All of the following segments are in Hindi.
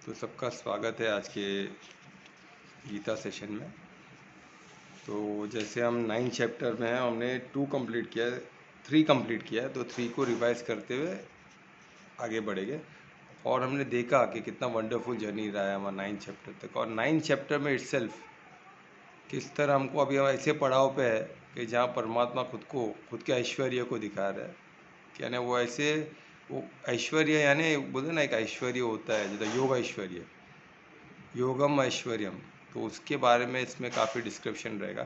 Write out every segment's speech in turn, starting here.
तो सबका स्वागत है आज के गीता सेशन में। तो जैसे हम 9 चैप्टर में हैं, हमने 2 कंप्लीट किया है, 3 कंप्लीट किया है, तो 3 को रिवाइज करते हुए आगे बढ़ेंगे। और हमने देखा कि कितना वंडरफुल जर्नी रहा है हमारा 9 चैप्टर तक। और 9 चैप्टर में इटसेल्फ किस तरह हमको अभी हम ऐसे पड़ाव पे है कि जहाँ परमात्मा खुद के ऐश्वर्य को दिखा रहा है। यानी वो ऐसे वो ऐश्वर्य यानी बोलते ना, एक ऐश्वर्य होता है जैसे योग ऐश्वर्य, योगम ऐश्वर्यम। तो उसके बारे में इसमें काफ़ी डिस्क्रिप्शन रहेगा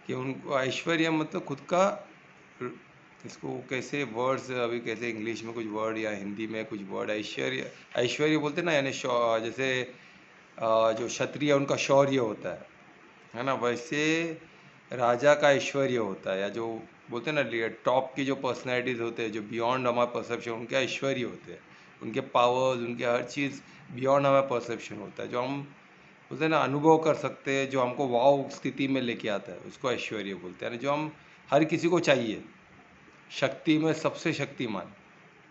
कि उनको ऐश्वर्य मतलब खुद का, इसको कैसे वर्ड्स, अभी कैसे इंग्लिश में कुछ वर्ड या हिंदी में कुछ वर्ड, ऐश्वर्य ऐश्वर्य बोलते ना, यानी जैसे जो क्षत्रिय उनका शौर्य होता है ना, वैसे राजा का ऐश्वर्य होता है, या जो बोलते हैं ना टॉप की जो पर्सनैलिटीज़ होते हैं जो बियॉन्ड हमारा परसेप्शन, उनके ऐश्वर्य होते हैं, उनके पावर्स, उनके हर चीज़ बियॉन्ड हमारा परसेप्शन होता है, जो हम बोलते हैं ना अनुभव कर सकते हैं, जो हमको वाव स्थिति में लेके आता है, उसको ऐश्वर्य बोलते हैं। जो हम हर किसी को चाहिए, शक्ति में सबसे शक्तिमान,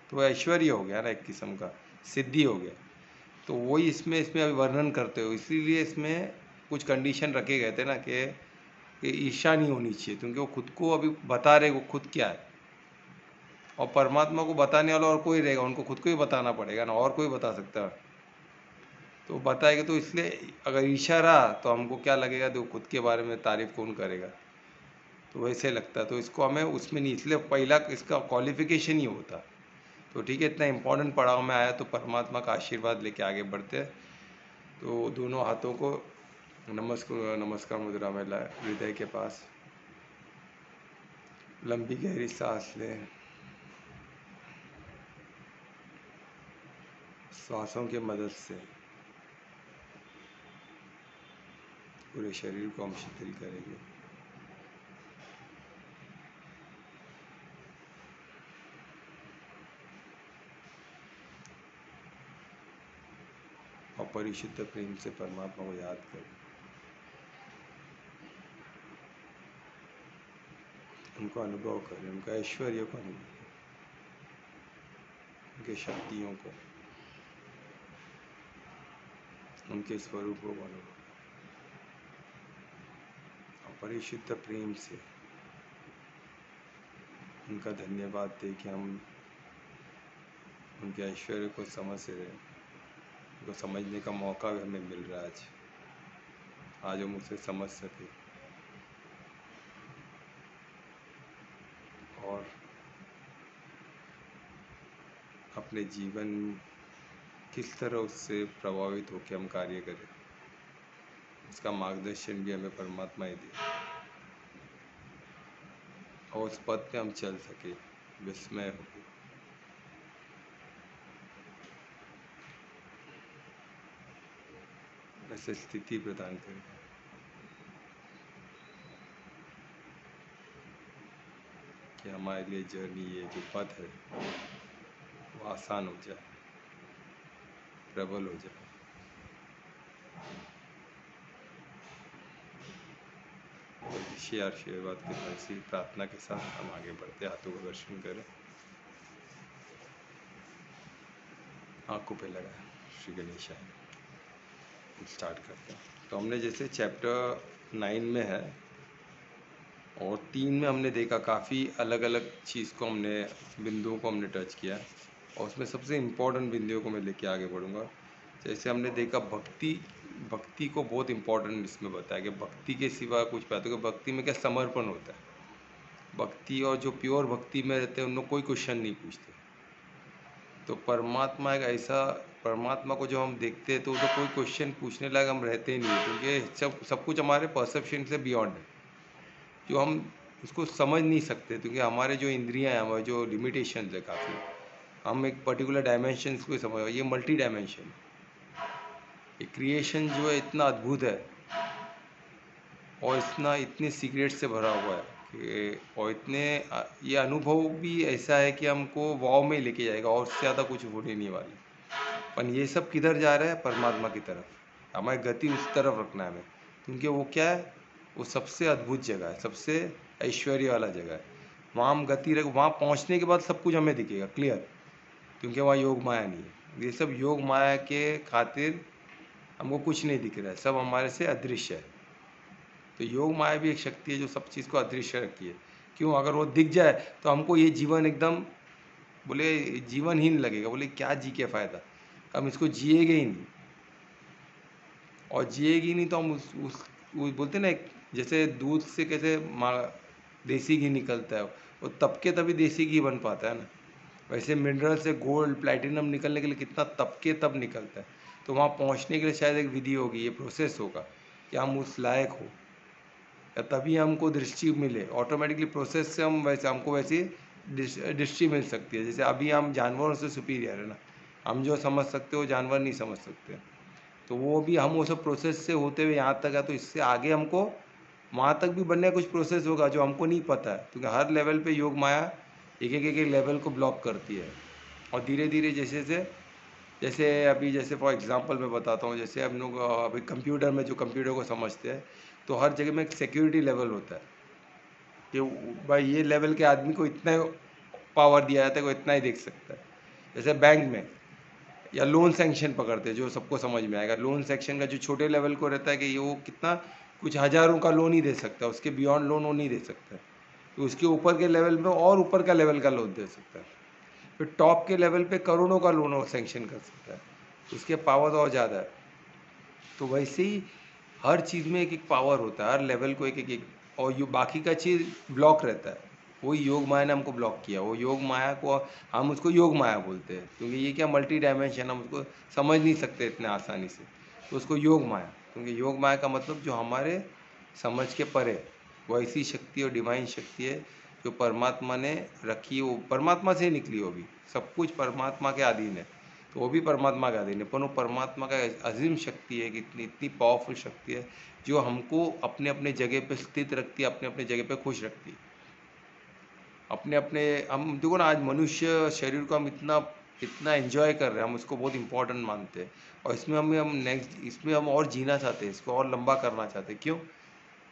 तो ऐश्वर्य हो गया ना, एक किस्म का सिद्धि हो गया। तो वही इसमें इसमें अभी वर्णन करते हो, इसीलिए इसमें कुछ कंडीशन रखे गए थे ना कि ईर्ष्या नहीं होनी चाहिए, क्योंकि वो खुद को अभी बता रहे वो खुद क्या है, और परमात्मा को बताने वाला और कोई रहेगा, उनको खुद को ही बताना पड़ेगा ना, और कोई बता सकता है तो बताएगा। तो इसलिए अगर ईर्ष्या रहा तो हमको क्या लगेगा, तो खुद के बारे में तारीफ कौन करेगा, तो वैसे लगता है। तो इसको हमें उसमें नहीं, इसलिए पहला इसका क्वालिफिकेशन ही होता। तो ठीक है, इतना इम्पोर्टेंट पड़ाव में आया तो परमात्मा का आशीर्वाद लेके आगे बढ़ते हैं। तो दोनों हाथों को नमस्कार मुद्रा में लाए, हृदय के पास लंबी गहरी सांस लें, श्वासों की मदद से पूरे शरीर को हम शिथिल करेंगे। और परिशुद्ध प्रेम से परमात्मा को याद करें, उनको अनुभव करें, उनका ऐश्वर्य को अनुभव करें, उनके शक्तियों को, उनके स्वरूपों को अनुभव करें। और परिशुद्ध प्रेम से उनका धन्यवाद दे कि हम उनके ऐश्वर्य को समझ से रहे, उनको समझने का मौका भी हमें मिल रहा है आज हम उसे समझ सके। और अपने जीवन किस तरह उससे प्रभावित होकर हम कार्य करें, उसका मार्गदर्शन भी हमें परमात्मा ही दे, और उस पथ पे हम चल सके विस्मय हो, ऐसे स्थिति प्रदान करें कि हमारे लिए जर्नी, ये जो पथ है वो आसान हो जाए, प्रबल हो जाए। ऋषि आशीर्वाद के ऐसी प्रार्थना के साथ हम आगे बढ़ते, हाथों का दर्शन करें, आंखों पे लगाए, श्री गणेश स्टार्ट करते हैं। तो हमने जैसे चैप्टर 9 में है और 3 में हमने देखा काफ़ी अलग अलग चीज़ को, हमने बिंदुओं को हमने टच किया, और उसमें सबसे इम्पोर्टेंट बिंदुओं को मैं लेके आगे बढ़ूँगा। जैसे हमने देखा भक्ति को बहुत इम्पोर्टेंट इसमें बताया कि भक्ति के सिवा कुछ पाते हो, भक्ति में क्या समर्पण होता है। भक्ति और जो प्योर भक्ति में रहते हैं उन लोग कोई क्वेश्चन नहीं पूछते। तो परमात्मा एक ऐसा, परमात्मा को जो हम देखते हैं तो कोई क्वेश्चन पूछने लायक हम रहते ही नहीं है, क्योंकि सब कुछ हमारे परसेप्शन से बियॉन्ड है, जो हम उसको समझ नहीं सकते, क्योंकि हमारे जो इंद्रियां हैं, हमारे जो लिमिटेशन है काफ़ी, हम एक पर्टिकुलर डायमेंशन को समझ, ये मल्टी डायमेंशन, ये क्रिएशन जो है इतना अद्भुत है और इतने सीक्रेट से भरा हुआ है कि, और ये अनुभव भी ऐसा है कि हमको वाव में लेके जाएगा, और उससे ज़्यादा कुछ होने नहीं वाला। पर ये सब किधर जा रहा है, परमात्मा की तरफ, हमारी गति उस तरफ रखना है हमें, क्योंकि वो क्या है, वो सबसे अद्भुत जगह है, सबसे ऐश्वर्य वाला जगह है। वहाँ हम गति रख, वहाँ पहुँचने के बाद सब कुछ हमें दिखेगा क्लियर, क्योंकि वहाँ योग माया नहीं है। ये सब योग माया के खातिर हमको कुछ नहीं दिख रहा है, सब हमारे से अदृश्य है। तो योग माया भी एक शक्ति है जो सब चीज़ को अदृश्य रखी है। क्यों? अगर वो दिख जाए तो हमको ये जीवन एकदम बोले जीवनहीन लगेगा, बोले क्या जी के फ़ायदा, हम इसको जिएंगे ही नहीं। और जिएगी नहीं तो हम उस वो बोलते ना, एक जैसे दूध से कैसे देसी घी निकलता है, वो तब के तभी देसी घी बन पाता है ना, वैसे मिनरल से गोल्ड प्लैटिनम निकलने के लिए कितना तब के तब निकलता है। तो वहाँ पहुँचने के लिए शायद एक विधि होगी, ये प्रोसेस होगा कि हम उस लायक हो, या तभी हमको दृष्टि मिले। ऑटोमेटिकली प्रोसेस से हम वैसे हमको वैसी दृष्टि मिल सकती है। जैसे अभी हम जानवरों से सुपीरियर है ना, हम जो समझ सकते हो जानवर नहीं समझ सकते। तो वो भी हम वो सब प्रोसेस से होते हुए यहाँ तक है, तो इससे आगे हमको वहाँ तक भी बनने का कुछ प्रोसेस होगा जो हमको नहीं पता है, क्योंकि हर लेवल पे योग माया एक लेवल को ब्लॉक करती है। और धीरे धीरे जैसे अभी जैसे फॉर एग्जांपल मैं बताता हूँ, जैसे हम लोग अभी कंप्यूटर में जो कंप्यूटर को समझते हैं, तो हर जगह में एक सिक्योरिटी लेवल होता है कि भाई ये लेवल के आदमी को इतना पावर दिया जाता है, कोई इतना ही देख सकता है। जैसे बैंक में या लोन सेक्शन पकड़ते हैं, जो सबको समझ में आएगा, लोन सेक्शन का जो छोटे लेवल को रहता है कि ये वो कितना कुछ हज़ारों का लोन ही दे सकता है, उसके बियॉन्ड लोन वो नहीं दे सकता है। तो उसके ऊपर के लेवल में और ऊपर का लेवल का लोन दे सकता है। फिर टॉप के लेवल पे करोड़ों का लोन वो सेंक्शन कर सकता है, उसके पावर और ज़्यादा है। तो वैसे ही हर चीज़ में एक एक पावर होता है, हर लेवल को एक और यो बाकी का चीज़ ब्लॉक रहता है। वही योग माया ने हमको ब्लॉक किया, वो योग माया को हम उसको योग माया बोलते हैं, क्योंकि ये क्या मल्टी डायमेंशन, हम उसको समझ नहीं सकते इतने आसानी से, तो उसको योग माया, क्योंकि योग माया का मतलब जो हमारे समझ के परे, वो ऐसी शक्ति और डिवाइन शक्ति है जो परमात्मा ने रखी है, वो परमात्मा से ही निकली, वो भी सब कुछ परमात्मा के अधीन है, तो वो भी परमात्मा के अधीन है। पर वो परमात्मा का अजीम शक्ति है कि इतनी इतनी पावरफुल शक्ति है जो हमको अपने अपने जगह पे स्थित रखती है, अपने अपने जगह पे खुश रखती है। अपने अपने हम देखो ना, आज मनुष्य शरीर को हम इतना इतना एंजॉय कर रहे हैं, हम उसको बहुत इंपॉर्टेंट मानते हैं, और इसमें हम नेक्स्ट इसमें हम और जीना चाहते हैं, इसको और लंबा करना चाहते हैं। क्यों?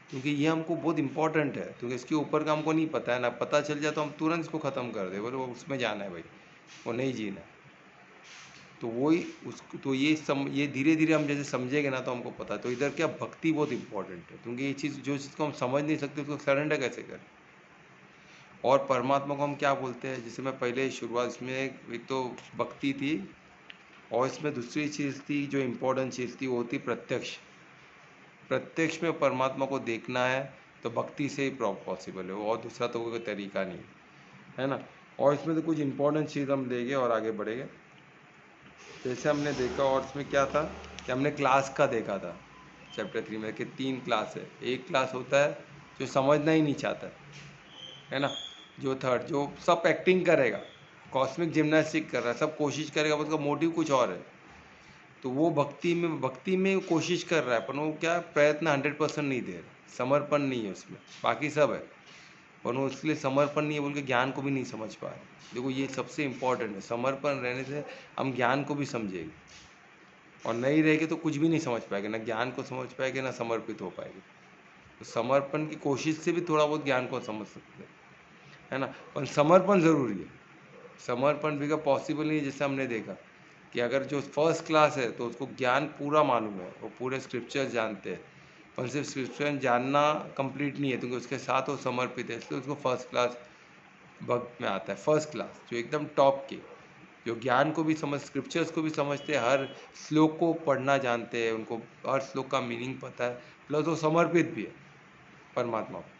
क्योंकि ये हमको बहुत इंपॉर्टेंट है, क्योंकि इसके ऊपर का हमको नहीं पता है ना, पता चल जाए तो हम तुरंत इसको ख़त्म कर दे, बोले वो उसमें जाना है भाई, वो नहीं जीना है। तो वही उस तो ये धीरे धीरे हम जैसे समझेंगे ना तो हमको पता है। तो इधर क्या भक्ति बहुत इंपॉर्टेंट है, क्योंकि ये चीज़ जो चीज़ को हम समझ नहीं सकते उसको सरेंडर कैसे करें। और परमात्मा को हम क्या बोलते हैं, जैसे मैं पहले शुरुआत इसमें एक तो भक्ति थी, और इसमें दूसरी चीज़ थी जो इम्पोर्टेंट चीज़ थी, वो थी प्रत्यक्ष। प्रत्यक्ष में परमात्मा को देखना है तो भक्ति से ही पॉसिबल है, और दूसरा तो कोई तरीका नहीं है ना। और इसमें तो कुछ इंपॉर्टेंट चीज़ हम देंगे और आगे बढ़ेंगे। जैसे हमने देखा, और इसमें क्या था कि हमने क्लास का देखा था चैप्टर 3 में कि 3 क्लास है। एक क्लास होता है जो समझना ही नहीं चाहता है ना, जो थर्ड जो सब एक्टिंग करेगा, कॉस्मिक जिम्नास्टिक कर रहा है, सब कोशिश करेगा, उसका मोटिव कुछ और है। तो वो भक्ति में कोशिश कर रहा है, पर वो क्या प्रयत्न 100% नहीं दे रहा, समर्पण नहीं है उसमें, बाकी सब है पर वो इसलिए समर्पण नहीं है बोल के ज्ञान को भी नहीं समझ पा रहे। देखो ये सबसे इम्पोर्टेंट है, समर्पण रहने से हम ज्ञान को भी समझेंगे, और नहीं रहेंगे तो कुछ भी नहीं समझ पाएंगे, ना ज्ञान को समझ पाएंगे ना समर्पित हो पाएंगे। तो समर्पण की कोशिश से भी थोड़ा बहुत ज्ञान को समझ सकते हैं, है ना, पर समर्पण ज़रूरी है। समर्पण भी का पॉसिबल नहीं है। जैसे हमने देखा कि अगर जो फर्स्ट क्लास है तो उसको ज्ञान पूरा मालूम है, वो पूरे स्क्रिप्चर जानते हैं, पर सिर्फ स्क्रिप्चर जानना कंप्लीट नहीं है, क्योंकि उसके साथ वो समर्पित है, इसलिए उसको फर्स्ट क्लास भक्त में आता है। फर्स्ट क्लास जो एकदम टॉप के, जो ज्ञान को भी समझ, स्क्रिप्चर्स को भी समझते हैं, हर श्लोक को पढ़ना जानते हैं, उनको हर श्लोक का मीनिंग पता है, प्लस वो समर्पित भी है परमात्मा को।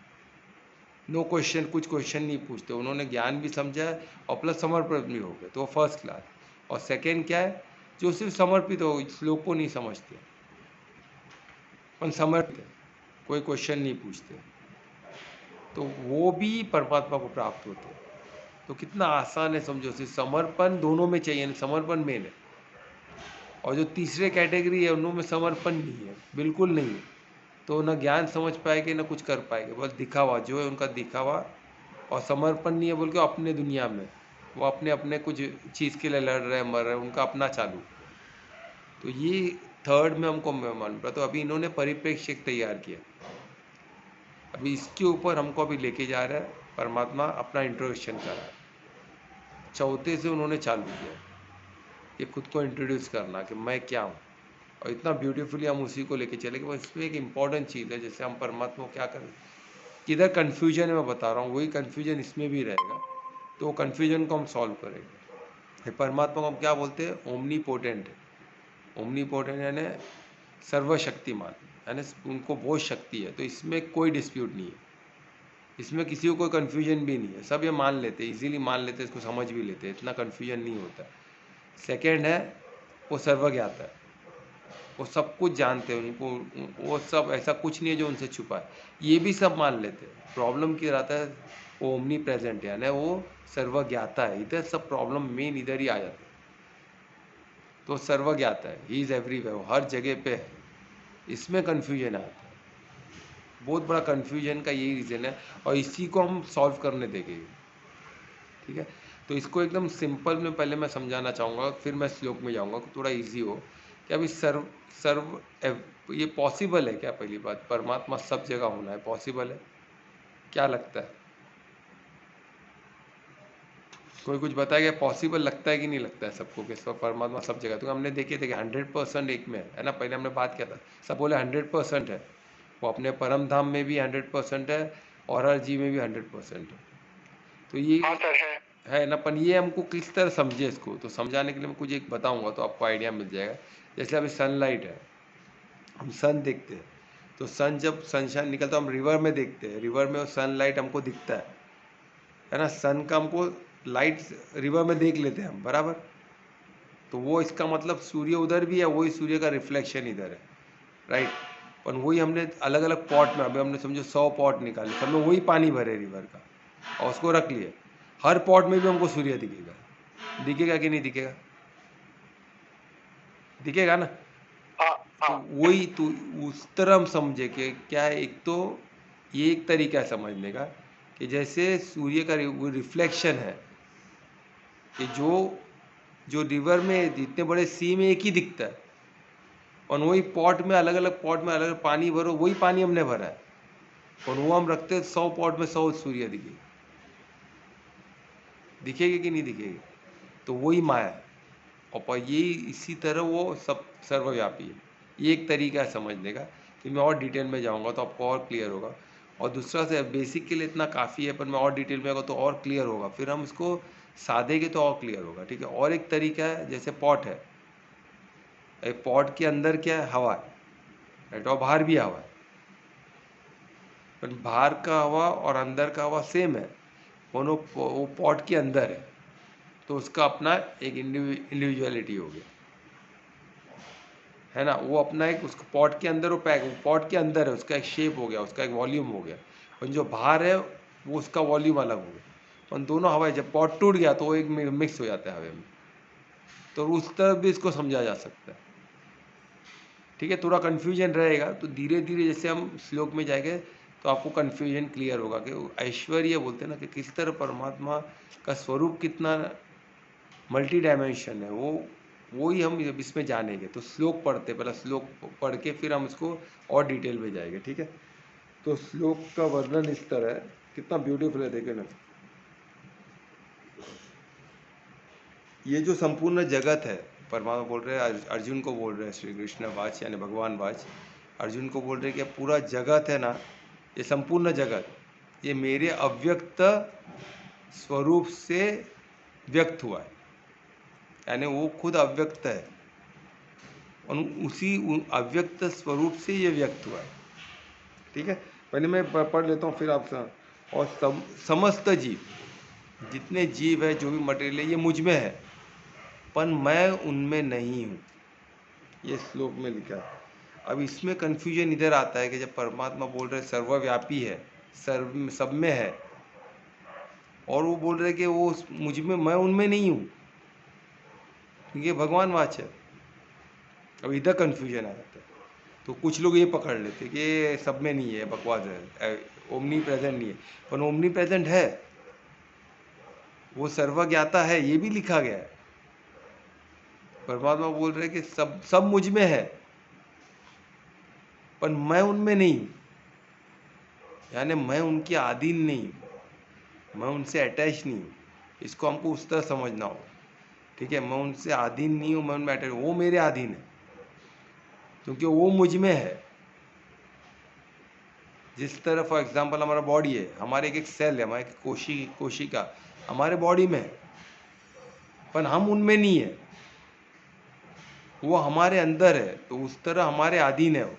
नो क्वेश्चन, कुछ क्वेश्चन नहीं पूछते, उन्होंने ज्ञान भी समझा है और प्लस समर्पित भी हो गए, तो वो फर्स्ट क्लास। और सेकेंड क्या है, जो सिर्फ समर्पित हो, श्लोक को नहीं समझते पर समर्पित है, कोई क्वेश्चन नहीं पूछते, तो वो भी परमात्मा को प्राप्त होते हैं। तो कितना आसान है समझो, सिर्फ समर्पण दोनों में चाहिए, समर्पण मेन है। और जो तीसरे कैटेगरी है उनमें समर्पण नहीं है, बिल्कुल नहीं है, तो ना ज्ञान समझ पाएंगे ना कुछ कर पाएंगे, बस दिखावा जो है उनका दिखावा। और समर्पण नहीं है बोल के अपने दुनिया में वो अपने अपने कुछ चीज़ के लिए लड़ रहे हैं, मर रहे हैं, उनका अपना चालू। तो ये थर्ड में हमको मालूम पड़ा। तो अभी इन्होंने परिप्रेक्ष्य तैयार किया, अभी इसके ऊपर हमको अभी लेके जा रहा है परमात्मा, अपना इंट्रोडक्शन कर रहा है। चौथे से उन्होंने चालू किया, ये खुद को इंट्रोड्यूस करना कि मैं क्या हूँ, और इतना ब्यूटीफुली हम उसी को लेके चले कि वो इसमें एक इम्पॉर्टेंट चीज़ है, जैसे हम परमात्मा को क्या करें, किधर कन्फ्यूजन है मैं बता रहा हूँ, वही कन्फ्यूजन इसमें भी रहेगा, तो वो कन्फ्यूजन को हम सॉल्व करेंगे। परमात्मा को हम क्या बोलते हैं, ओमनीपोटेंट है। ओमनीपोटेंट यानी सर्वशक्तिमान, यानी उनको बहुत शक्ति है, तो इसमें कोई डिस्प्यूट नहीं है, इसमें किसी को कोई कन्फ्यूजन भी नहीं है, सब ये मान लेते हैं, इजीली मान लेते हैं, इसको समझ भी लेते हैं, इतना कन्फ्यूजन नहीं होता। सेकेंड है वो सर्वज्ञाता है, वो सब कुछ जानते हैं, उनको वो सब ऐसा कुछ नहीं है जो उनसे छुपा है, ये भी सब मान लेते हैं। प्रॉब्लम क्या रहता है, वो ओमनी प्रेजेंट है, यानी वो सर्वज्ञाता है, इधर सब प्रॉब्लम मेन इधर ही आ जाता है। तो सर्वज्ञाता है, ही इज़ एवरीवेयर, वो हर जगह पे है, इसमें कन्फ्यूजन आता है। बहुत बड़ा कन्फ्यूजन का यही रीज़न है, और इसी को हम सॉल्व करने देंगे, ठीक है। तो इसको एकदम सिंपल में पहले मैं समझाना चाहूँगा, फिर मैं श्लोक में जाऊँगा, थोड़ा इजी हो कि अभी सर्व सर्व ये पॉसिबल है क्या, पहली बात, परमात्मा सब जगह होना है पॉसिबल है, क्या लगता है, कोई कुछ बताएगा, पॉसिबल लगता है कि नहीं लगता है सबको कि सब परमात्मा सब जगह, तो हमने देखे थे कि 100% एक में है ना, पहले हमने बात किया था, सब बोले 100% है, वो अपने परम धाम में भी 100% है, और हर जीव में भी 100% है। तो ये हाँ सर है ना, पर ये हमको किस तरह समझे, इसको तो समझाने के लिए मैं कुछ एक बताऊंगा तो आपको आइडिया मिल जाएगा। जैसे अभी सनलाइट है, हम सन देखते हैं, तो सन जब सनशाइन निकलता है हम रिवर में देखते हैं, रिवर में सनलाइट हमको दिखता है ना, सन का हमको लाइट रिवर में देख लेते हैं हम, बराबर। तो वो इसका मतलब सूर्य उधर भी है, वही सूर्य का रिफ्लेक्शन इधर है, राइट। पर वही हमने अलग अलग पॉट में, अभी हमने समझो 100 पॉट निकाले, सब में वही पानी भरे रिवर का, और उसको रख लिए, हर पॉट में भी हमको सूर्य दिखेगा, दिखेगा कि नहीं दिखेगा, दिखेगा ना। तो वही तो उस तरह हम समझे कि क्या है, एक तो ये एक तरीका है समझने का कि जैसे सूर्य का वो रिफ्लेक्शन है, कि जो रिवर में जितने बड़े सी में एक ही दिखता है, और वही पॉट में अलग अलग पॉट में अलग अलग पानी भरो, वही पानी हमने भरा है, और वो हम रखते हैं 100 पॉट में 100 सूर्य दिखेगी कि नहीं दिखेगी, तो वही माया है। और पर ये इसी तरह वो सब सर्वव्यापी है, ये एक तरीका है समझने का, कि मैं और डिटेल में जाऊंगा तो आपको और क्लियर होगा, और दूसरा से बेसिक के लिए इतना काफ़ी है, पर मैं और डिटेल में आऊँगा तो और क्लियर होगा, फिर हम इसको सादेंगे तो और क्लियर होगा, ठीक है। और एक तरीका है, जैसे पॉट है, एक पॉट के अंदर क्या है, हवा है, राइट, और बाहर भी हवा है, पर बाहर का हवा और अंदर का हवा सेम है, दोनों वो पॉट के अंदर है, तो उसका अपना एक इंडिविजुअलिटी हो गया, है ना, वो अपना एक उसको पॉट के अंदर, वो पॉट के अंदर है, उसका एक शेप हो गया, उसका एक वॉल्यूम हो गया, और जो बाहर है वो उसका वॉल्यूम अलग हो गया, और दोनों हवा, जब पॉट टूट गया तो वो एक मिक्स हो जाता है हवा में, तो उस तरफ भी इसको समझा जा सकता है, ठीक है। थोड़ा कन्फ्यूजन रहेगा, तो धीरे धीरे जैसे हम श्लोक में जाएंगे तो आपको कन्फ्यूजन क्लियर होगा कि ऐश्वर्य बोलते हैं ना, कि किस तरह परमात्मा का स्वरूप कितना मल्टी डायमेंशन है, वो ही हम इसमें जानेंगे। तो श्लोक पढ़ते, पहले श्लोक पढ़ के फिर हम इसको और डिटेल में जाएंगे, ठीक है। तो श्लोक का वर्णन इस तरह है, कितना ब्यूटीफुल है, देखे ना, ये जो संपूर्ण जगत है, परमात्मा बोल रहे हैं, अर्जुन को बोल रहे हैं, श्री कृष्ण वाच यानी भगवान वाच, अर्जुन को बोल रहे हैं कि पूरा जगत है ना, ये संपूर्ण जगत, ये मेरे अव्यक्त स्वरूप से व्यक्त हुआ है, यानी वो खुद अव्यक्त है, और उसी अव्यक्त स्वरूप से ये व्यक्त हुआ है, ठीक है। पहले मैं पढ़ लेता हूँ फिर आप और समस्त जीव, जितने जीव है, जो भी मटेरियल है, ये मुझ में है, पर मैं उनमें नहीं हूँ, ये श्लोक में लिखा है। अब इसमें कन्फ्यूजन इधर आता है कि जब परमात्मा बोल रहे सर्वव्यापी है, सर्व सब में है, और वो बोल रहे कि वो मुझ में, मैं उनमें नहीं हूँ, ये भगवान वाच है। अब इधर कन्फ्यूजन आ जाता है, तो कुछ लोग ये पकड़ लेते कि ये सब में नहीं है, बकवास है, ओमनी प्रेजेंट नहीं है, पर ओमनी प्रेजेंट है, वो सर्वज्ञाता है, ये भी लिखा गया है। परमात्मा बोल रहे कि सब सब मुझ में है, पर मैं उनमें नहीं हूँ, यानी मैं उनके अधीन नहीं हूँ, मैं उनसे अटैच नहीं हूँ, इसको हमको उस तरह समझना होगा, ठीक है, मैं उनसे अधीन नहीं हूँ, मैं उनमें अटैच, वो मेरे अधीन है क्योंकि वो मुझ में है। जिस तरह फॉर एग्जांपल हमारा बॉडी है, हमारे एक एक सेल है, हमारे एक कोशिका हमारे बॉडी में है, पर हम उनमें नहीं है, वो हमारे अंदर है। तो उस तरह हमारे अधीन है, वो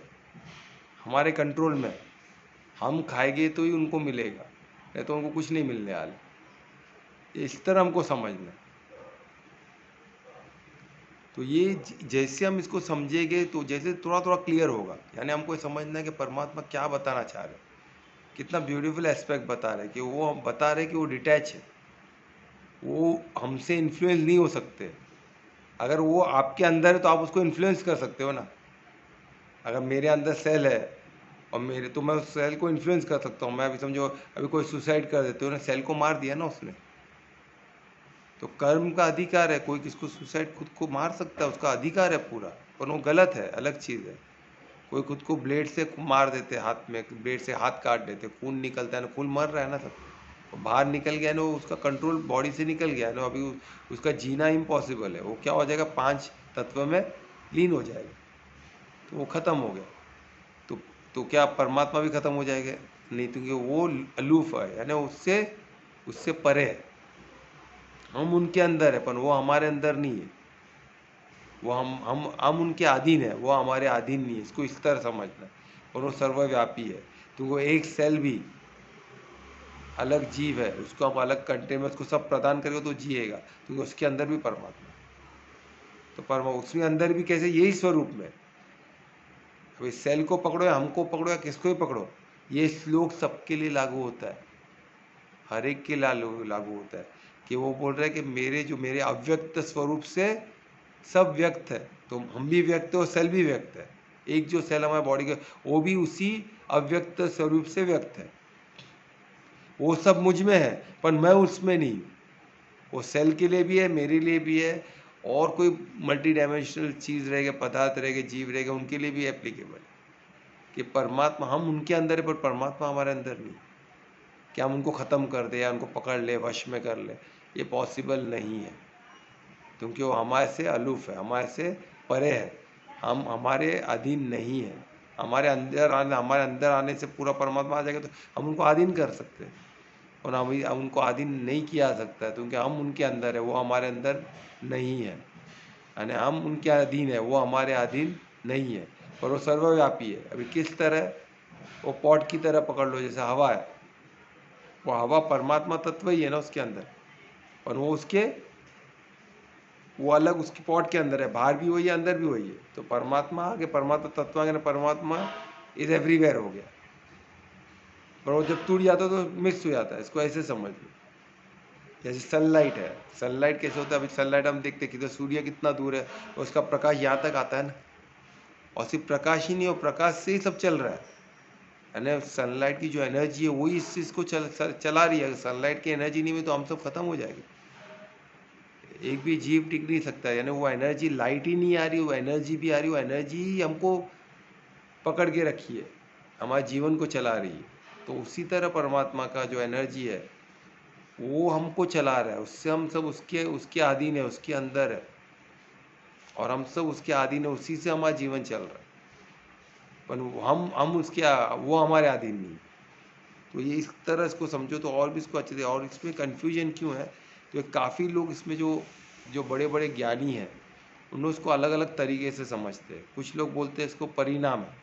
हमारे कंट्रोल में है। हम खाएंगे तो ही उनको मिलेगा, नहीं तो उनको कुछ नहीं मिलने वाला। इस तरह हमको समझना है। तो ये जैसे हम इसको समझेंगे तो जैसे थोड़ा थोड़ा क्लियर होगा, यानी हमको समझना है कि परमात्मा क्या बताना चाह रहे हैं। कितना ब्यूटीफुल एस्पेक्ट बता रहे हैं कि वो हम बता रहे हैं कि वो डिटैच है, वो हमसे इन्फ्लुएंस नहीं हो सकते। अगर वो आपके अंदर है तो आप उसको इन्फ्लुएंस कर सकते हो ना। अगर मेरे अंदर सेल है और मेरे, तो मैं उस सेल को इन्फ्लुएंस कर सकता हूँ। मैं अभी समझो अभी कोई सुसाइड कर देते हो ना, सेल को मार दिया ना उसने, तो कर्म का अधिकार है, कोई किसको सुसाइड खुद को मार सकता है, उसका अधिकार है पूरा, पर वो गलत है, अलग चीज़ है। कोई खुद को ब्लेड से मार देते, हाथ में ब्लेड से हाथ काट देते, खून निकलता है ना, खून मर रहा है ना, सब वो बाहर निकल गया ना, उसका कंट्रोल बॉडी से निकल गया ना, अभी उसका जीना इम्पॉसिबल है। वो क्या हो जाएगा, 5 तत्व में लीन हो जाएगा, तो वो खत्म हो गया। तो तो क्या परमात्मा भी खत्म हो जाएगा? नहीं, क्योंकि वो अलूफ है, यानी उससे उससे परे है। हम उनके अंदर है, पर वो हमारे अंदर नहीं है। वो हम उनके अधीन है, वो हमारे अधीन नहीं है। इसको इस तरह समझना है। और वो सर्वव्यापी है, तो वो एक सेल भी अलग जीव है, उसको हम अलग कंटेनर में उसको सब प्रदान करेंगे तो जिएगा, क्योंकि उसके अंदर भी परमात्मा। तो परमात्मा उसमें अंदर भी कैसे, यही स्वरूप में। अभी सेल को पकड़ो या हमको पकड़ो या किसको भी पकड़ो, ये श्लोक सबके लिए लागू होता है, हर एक के लागू होता है। कि वो बोल रहा है कि मेरे अव्यक्त स्वरूप से सब व्यक्त है, तो हम भी व्यक्त है और सेल भी व्यक्त है। एक जो सेल हमारे बॉडी का, वो भी उसी अव्यक्त स्वरूप से व्यक्त है। वो सब मुझ में है, पर मैं उसमें नहीं हूँ। वो सेल के लिए भी है, मेरे लिए भी है, और कोई मल्टी डायमेंशनल चीज़ रहेगा, पदार्थ रहेगा, जीव रहेगा, उनके लिए भी एप्लीकेबल है। कि परमात्मा हम उनके अंदर है, पर परमात्मा हमारे अंदर नहीं। कि हम उनको ख़त्म कर दे या उनको पकड़ ले, वश में कर ले, ये पॉसिबल नहीं है, क्योंकि वो हमारे से अलूफ है, हमारे से परे है, हम हमारे अधीन नहीं है। हमारे अंदर आने से पूरा परमात्मा आ जाएगा, तो हम उनको अधीन कर सकते हैं, और हम उनको अधीन नहीं किया जा सकता है, क्योंकि हम उनके अंदर है, वो हमारे अंदर नहीं है। यानी हम उनके अधीन है, वो हमारे अधीन नहीं है, पर वो सर्वव्यापी है। अभी किस तरह, वो पॉट की तरह पकड़ लो, जैसे हवा है, वो हवा परमात्मा तत्व ही है ना उसके अंदर, और वो अलग उसकी पॉट के अंदर है, बाहर भी वही है, अंदर भी वही है। तो परमात्मा आगे, परमात्मा तत्व आगे ना, परमात्मा इज एवरीवेयर हो गया, पर वो जब टूट जाता है तो मिक्स हो जाता है। इसको ऐसे समझ लो, जैसे सनलाइट है। सनलाइट कैसे होता है, अभी सनलाइट हम देखते हैं कि तो सूर्य कितना दूर है, तो उसका प्रकाश यहाँ तक आता है ना, और सिर्फ प्रकाश ही नहीं हो, प्रकाश से ही सब चल रहा है। यानी सनलाइट की जो एनर्जी है वही इस चीज़ को चला रही है। सनलाइट की एनर्जी नहीं हुई तो हम सब खत्म हो जाएंगे, एक भी जीव टिक नहीं सकता। यानी वो एनर्जी, लाइट ही नहीं आ रही, वो एनर्जी भी आ रही, वो एनर्जी ही हमको पकड़ के रखी है, हमारे जीवन को चला रही है। तो उसी तरह परमात्मा का जो एनर्जी है वो हमको चला रहा है, उससे हम सब उसके उसके अधीन है, उसके अंदर है, और हम सब उसके अधीन है, उसी से हमारा जीवन चल रहा है, पर हम उसके, वो हमारे अधीन नहीं। तो ये इस तरह इसको समझो तो और भी इसको अच्छे से। और इसमें कन्फ्यूजन क्यों है, तो काफ़ी लोग इसमें जो जो बड़े बड़े ज्ञानी हैं उन्होंने उसको अलग अलग तरीके से समझते हैं। कुछ लोग बोलते हैं इसको परिणाम है,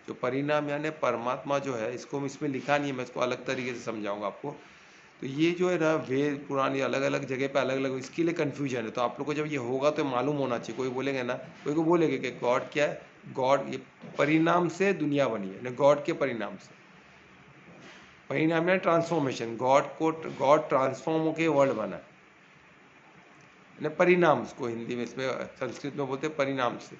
जो परिणाम यानी परमात्मा जो है, इसको इसमें लिखा नहीं है, मैं इसको अलग तरीके से समझाऊंगा आपको। तो ये जो है ना, वेद पुरानी अलग अलग जगह पे अलग अलग, इसके लिए कन्फ्यूजन है। तो आप लोग को जब ये होगा तो मालूम होना चाहिए। कोई बोलेंगे ना, कोई को बोलेंगे कि गॉड क्या है, गॉड ये परिणाम से दुनिया बनी है, गॉड के परिणाम से। परिणाम है ट्रांसफॉर्मेशन, गॉड ट्रांसफॉर्म होके वर्ल्ड बना है, परिणाम उसको हिंदी में, इसमें संस्कृत में बोलते हैं परिणाम से।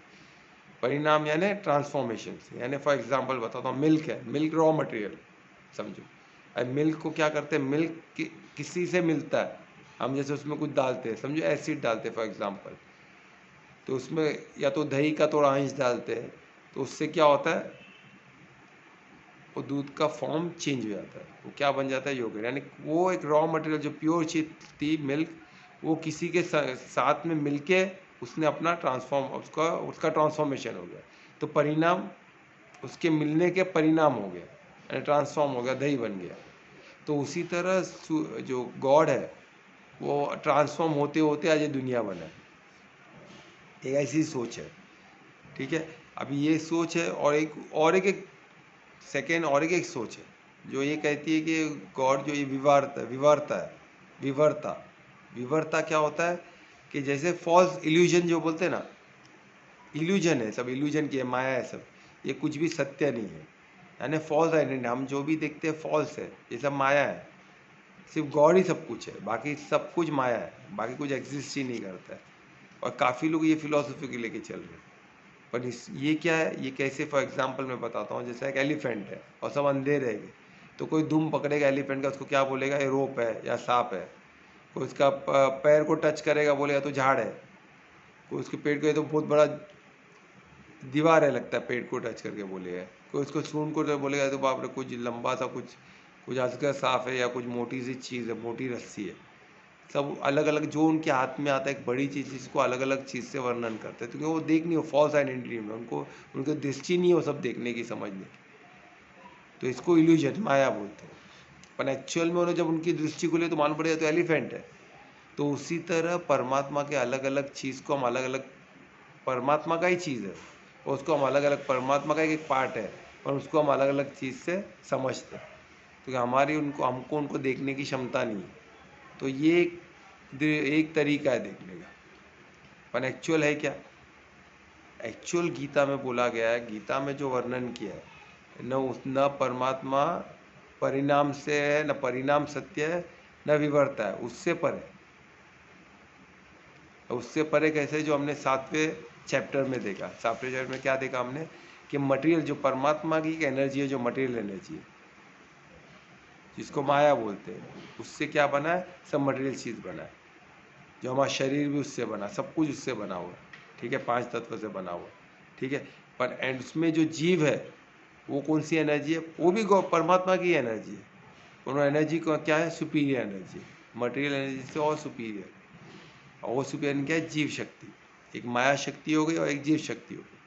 परिणाम यानी ट्रांसफॉर्मेशन से। यानी फॉर एग्जांपल बताता हूँ, मिल्क है, मिल्क रॉ मटेरियल समझो। अब मिल्क को क्या करते हैं, मिल्क किसी से मिलता है, हम जैसे उसमें कुछ डालते हैं, समझो एसिड डालते हैं फॉर एग्जांपल, तो उसमें या तो दही का थोड़ा अंश डालते हैं, तो उससे क्या होता है, वो दूध का फॉर्म चेंज हो जाता है, वो क्या बन जाता है, योगर्ट। यानी वो एक रॉ मटेरियल जो प्योर चीज थी मिल्क, वो किसी के साथ में मिलके उसने अपना उसका ट्रांसफॉर्मेशन हो गया। तो परिणाम उसके मिलने के परिणाम हो गया, यानी ट्रांसफॉर्म हो गया, दही बन गया। तो उसी तरह जो गॉड है वो ट्रांसफॉर्म होते होते आज ये दुनिया बना। एक ऐसी सोच है, ठीक है। अभी ये सोच है, और एक सेकेंड और एक सोच है जो ये कहती है कि गॉड जो ये विवर्ता क्या होता है कि जैसे फॉल्स इल्यूजन जो बोलते हैं ना, इल्यूजन है, सब इल्यूजन की है, माया है सब, ये कुछ भी सत्य नहीं है, यानी फॉल्स आइडेंटिटी। हम जो भी देखते हैं फॉल्स है, ये सब माया है। सिर्फ गॉड ही सब कुछ है, बाकी सब कुछ माया है, बाकी कुछ एग्जिस्ट ही नहीं करता है। और काफ़ी लोग ये फिलॉसफी के लेके चल रहे हैं। पर ये क्या है, ये कैसे, फॉर एग्जांपल मैं बताता हूँ। जैसे एक एलिफेंट है और सब अंधे रहेंगे, तो कोई दुम पकड़ेगा एलिफेंट का, उसको क्या बोलेगा, ये रोप है या सांप है। कोई उसका पैर को टच करेगा, बोलेगा तो झाड़ है। कोई उसके पेट को, ये तो बहुत बड़ा दीवार है लगता है, पेट को टच करके बोलेगा। कोई उसको सूंड को तो बोलेगा तो बाप रे कुछ लंबा सा कुछ अजगर सांप है, या कुछ मोटी सी चीज़ है, मोटी रस्सी है। सब अलग अलग जो उनके हाथ में आता है, एक बड़ी चीज़, जिसको अलग अलग चीज़ से वर्णन करते हैं, क्योंकि वो देख नहीं हो, फॉल्स आइडेंटिटी में उनको, उनकी दृष्टि नहीं हो सब देखने की, समझने की। तो इसको इल्यूजन, माया बोलते हैं। पर एक्चुअल में उन्होंने जब उनकी दृष्टि खुली तो मालूम पड़ेगा तो एलिफेंट है। तो उसी तरह परमात्मा के अलग अलग चीज़ को हम अलग अलग, परमात्मा का ही चीज़ है और उसको हम अलग अलग, परमात्मा का एक पार्ट है और उसको हम अलग अलग चीज़ से समझते हैं, क्योंकि हमारी हमको उनको देखने की क्षमता नहीं है। तो ये एक तरीका है देखने का। पर एक्चुअल है क्या? एक्चुअल गीता में बोला गया है, गीता में जो वर्णन किया है, न परमात्मा परिणाम से है, न परिणाम सत्य है, न विवर्ता है, उससे पर है। उससे परे कैसे, जो हमने 7वें चैप्टर में देखा, 7वें चैप्टर में क्या देखा हमने कि मटेरियल, जो परमात्मा की एनर्जी है, जो मटेरियल एनर्जी है, जिसको माया बोलते हैं, उससे क्या बना है, सब मटेरियल चीज़ बना है। जो हमारा शरीर भी उससे बना, सब कुछ उससे बना हुआ है, ठीक है, 5 तत्व से बना हुआ, ठीक है। पर एंड उसमें जो जीव है वो कौन सी एनर्जी है, वो भी परमात्मा की एनर्जी है। उन्होंने एनर्जी को क्या है, सुपीरियर एनर्जी, मटेरियल एनर्जी से और सुपीरियर। और वो सुपीरियर क्या है, जीव शक्ति। एक माया शक्ति हो गई और एक जीव शक्ति हो गई।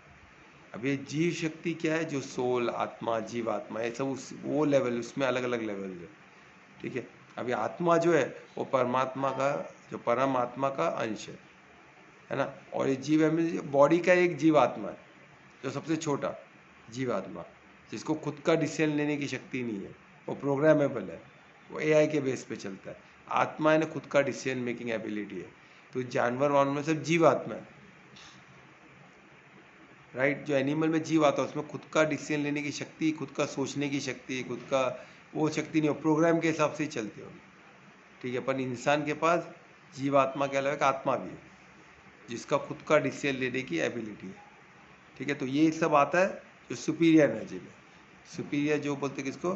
अब ये जीव शक्ति क्या है, जो सोल, आत्मा, जीव आत्मा, ये सब वो लेवल, उसमें अलग अलग लेवल है, ठीक है। अभी आत्मा जो है वो परमात्मा का, जो परम आत्मा का अंश है ना। और ये जीव है, बॉडी का एक जीव आत्मा है, जो सबसे छोटा जीव आत्मा, जिसको खुद का डिसीजन लेने की शक्ति नहीं है, वो प्रोग्रामेबल है, वो एआई के बेस पे चलता है। आत्मा है ना, खुद का डिसीजन मेकिंग एबिलिटी है। तो जानवर वानवर में सब जीव आत्मा है, राइट। जो एनिमल में जीव आता है उसमें खुद का डिसीजन लेने की शक्ति, खुद का सोचने की शक्ति, खुद का वो शक्ति नहीं हो, प्रोग्राम के हिसाब से ही चलते हो, ठीक है। पर इंसान के पास जीवात्मा के अलावा एक आत्मा भी है, जिसका खुद का डिसीजन लेने की एबिलिटी है, ठीक है। तो ये सब आता है जो सुपीरियर एनर्जी में, सुपीरियर जो बोलते किसको,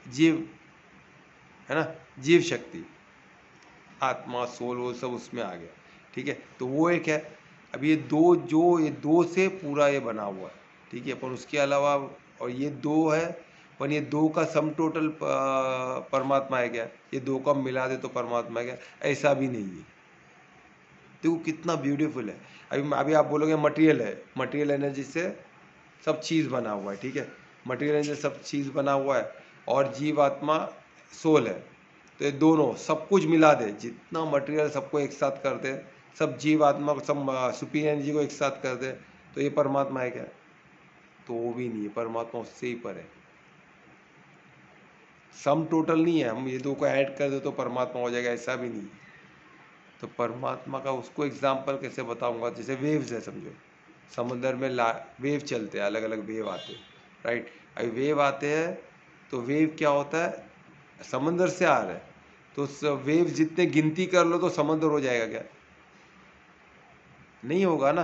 जीव, है ना, जीव शक्ति, आत्मा, सोल, वो सब उसमें आ गया, ठीक है। तो वो एक है। अब ये दो से पूरा ये बना हुआ है, ठीक है। पर उसके अलावा, और ये दो है, पर ये दो का सम टोटल परमात्मा है क्या, ये दो का मिला दे तो परमात्मा है क्या, ऐसा भी नहीं है। देखो कितना ब्यूटीफुल है। अभी आप बोलोगे मटेरियल है, मटेरियल एनर्जी से सब चीज़ बना हुआ है, ठीक है, मटेरियल एनर्जी से सब चीज़ बना हुआ है, और जीवात्मा सोल है। तो ये दोनों सब कुछ मिला दे, जितना मटेरियल सबको एक साथ कर दे, सब जीवात्मा को, सब सुपीरियर एनर्जी को एक साथ कर दे, तो ये परमात्मा है क्या, तो वो भी नहीं है। परमात्मा उससे ही पर है, सम टोटल नहीं है। हम ये दो को ऐड कर दे तो परमात्मा हो जाएगा, ऐसा भी नहीं है। तो परमात्मा का उसको एग्जाम्पल कैसे बताऊंगा, जैसे वेव्स है, समझो समंदर में वेव चलते हैं, अलग अलग वेव आते हैं, राइट। अभी वेव आते हैं तो वेव क्या होता है, समंदर से आ रहा है, तो वेव जितने गिनती कर लो तो समंदर हो जाएगा क्या, नहीं होगा ना।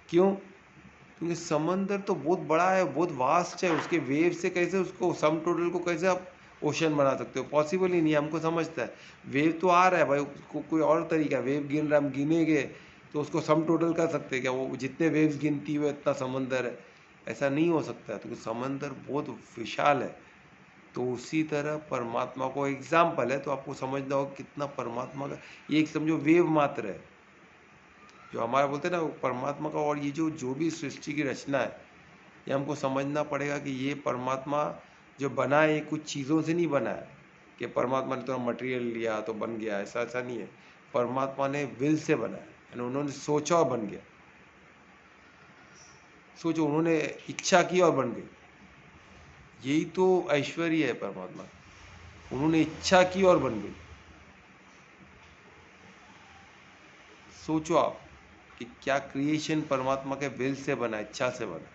क्यों? क्योंकि समंदर तो बहुत बड़ा है, बहुत वास्ट है, उसके वेव से कैसे उसको सम टोटल को कैसे आप ओशन बना सकते हो, पॉसिबल ही नहीं है। हमको समझता है वेव तो आ रहा है भाई, उसको कोई और तरीका, वेव गिन रहा है, हम गिनेंगे तो उसको सम टोटल कर सकते हैं क्या, वो जितने वेव्स गिनती हुए इतना समंदर है, ऐसा नहीं हो सकता है। तो समंदर बहुत विशाल है, तो उसी तरह परमात्मा को एग्जाम्पल है, तो आपको समझना होगा कितना परमात्मा का ये एक समझो वेव मात्र है जो हमारा बोलते हैं ना परमात्मा का। और ये जो जो भी सृष्टि की रचना है, ये हमको समझना पड़ेगा कि ये परमात्मा जो बना है ये कुछ चीज़ों से नहीं बना है कि परमात्मा ने तो मटेरियल लिया तो बन गया, ऐसा ऐसा नहीं है। परमात्मा ने विल से बना है, यानी उन्होंने सोचा और बन गया। सोचो, उन्होंने इच्छा की और बन गई। यही तो ऐश्वर्य है परमात्मा, उन्होंने इच्छा की और बन गई। सोचो आप कि क्या क्रिएशन परमात्मा के विल से बना, इच्छा से बना।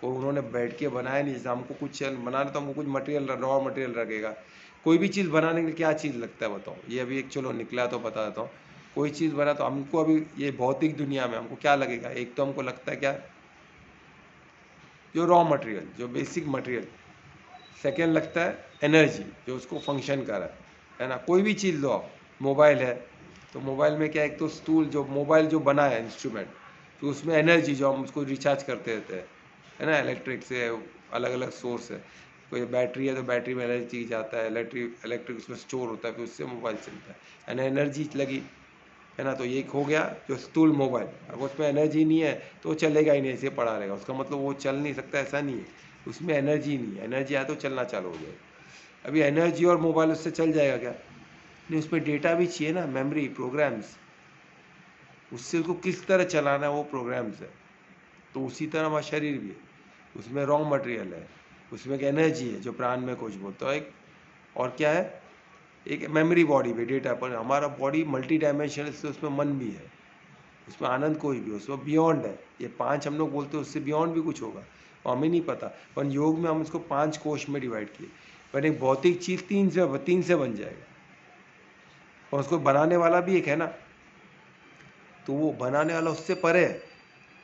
कोई उन्होंने बैठ के बनाया नहीं। जैसे हमको कुछ बनाना तो हमको कुछ मटेरियल, रॉ मटेरियल लगेगा। कोई भी चीज़ बनाने के लिए क्या चीज़ लगता है बताओ? ये अभी एक चलो निकला तो बता देता हूँ। कोई चीज़ बना तो हमको अभी ये भौतिक दुनिया में हमको क्या लगेगा? एक तो हमको लगता है क्या, जो रॉ मटेरियल, जो बेसिक मटेरियल। सेकेंड लगता है एनर्जी, जो उसको फंक्शन कर रहा है ना। कोई भी चीज़ लो आप, मोबाइल है तो मोबाइल में क्या, एक तो स्टूल, जो मोबाइल जो बना है इंस्ट्रूमेंट, तो उसमें एनर्जी जो हम उसको रिचार्ज करते रहते हैं, है ना, इलेक्ट्रिक से अलग अलग सोर्स है। कोई बैटरी है तो बैटरी में एनर्जी जाता है, इलेक्ट्रिक उसमें स्टोर होता है, फिर उससे मोबाइल चलता है, यानी एनर्जी लगी, है ना। तो ये एक हो गया जो स्टूल मोबाइल। अब उसमें एनर्जी नहीं है तो चलेगा ही नहीं, ऐसे पड़ा रहेगा। उसका मतलब वो चल नहीं सकता, ऐसा नहीं है। उसमें एनर्जी नहीं है, एनर्जी आए तो चलना चालू हो जाएगा। अभी एनर्जी और मोबाइल उससे चल जाएगा क्या? नहीं, उसमें डेटा भी चाहिए ना, मेमोरी, प्रोग्राम्स। उससे उसको किस तरह चलाना है वो प्रोग्राम्स है। तो उसी तरह हमारा शरीर भी है, उसमें रॉ मटेरियल है, उसमें एक एनर्जी है जो प्राण में कुछ बोलता है एक, और क्या है, एक मेमोरी बॉडी भी, डेटा पर। हमारा बॉडी मल्टी डायमेंशनल से, उसमें मन भी है, उसमें आनंद कोई भी, उसमें बियॉन्ड है। ये 5 हम लोग बोलते हैं, उससे बियॉन्ड भी कुछ होगा और हमें नहीं पता। पर योग में हम इसको 5 कोश में डिवाइड किए। पर एक भौतिक चीज़ 3 से बन जाएगा, और उसको बनाने वाला भी एक है ना। तो वो बनाने वाला उससे परे है,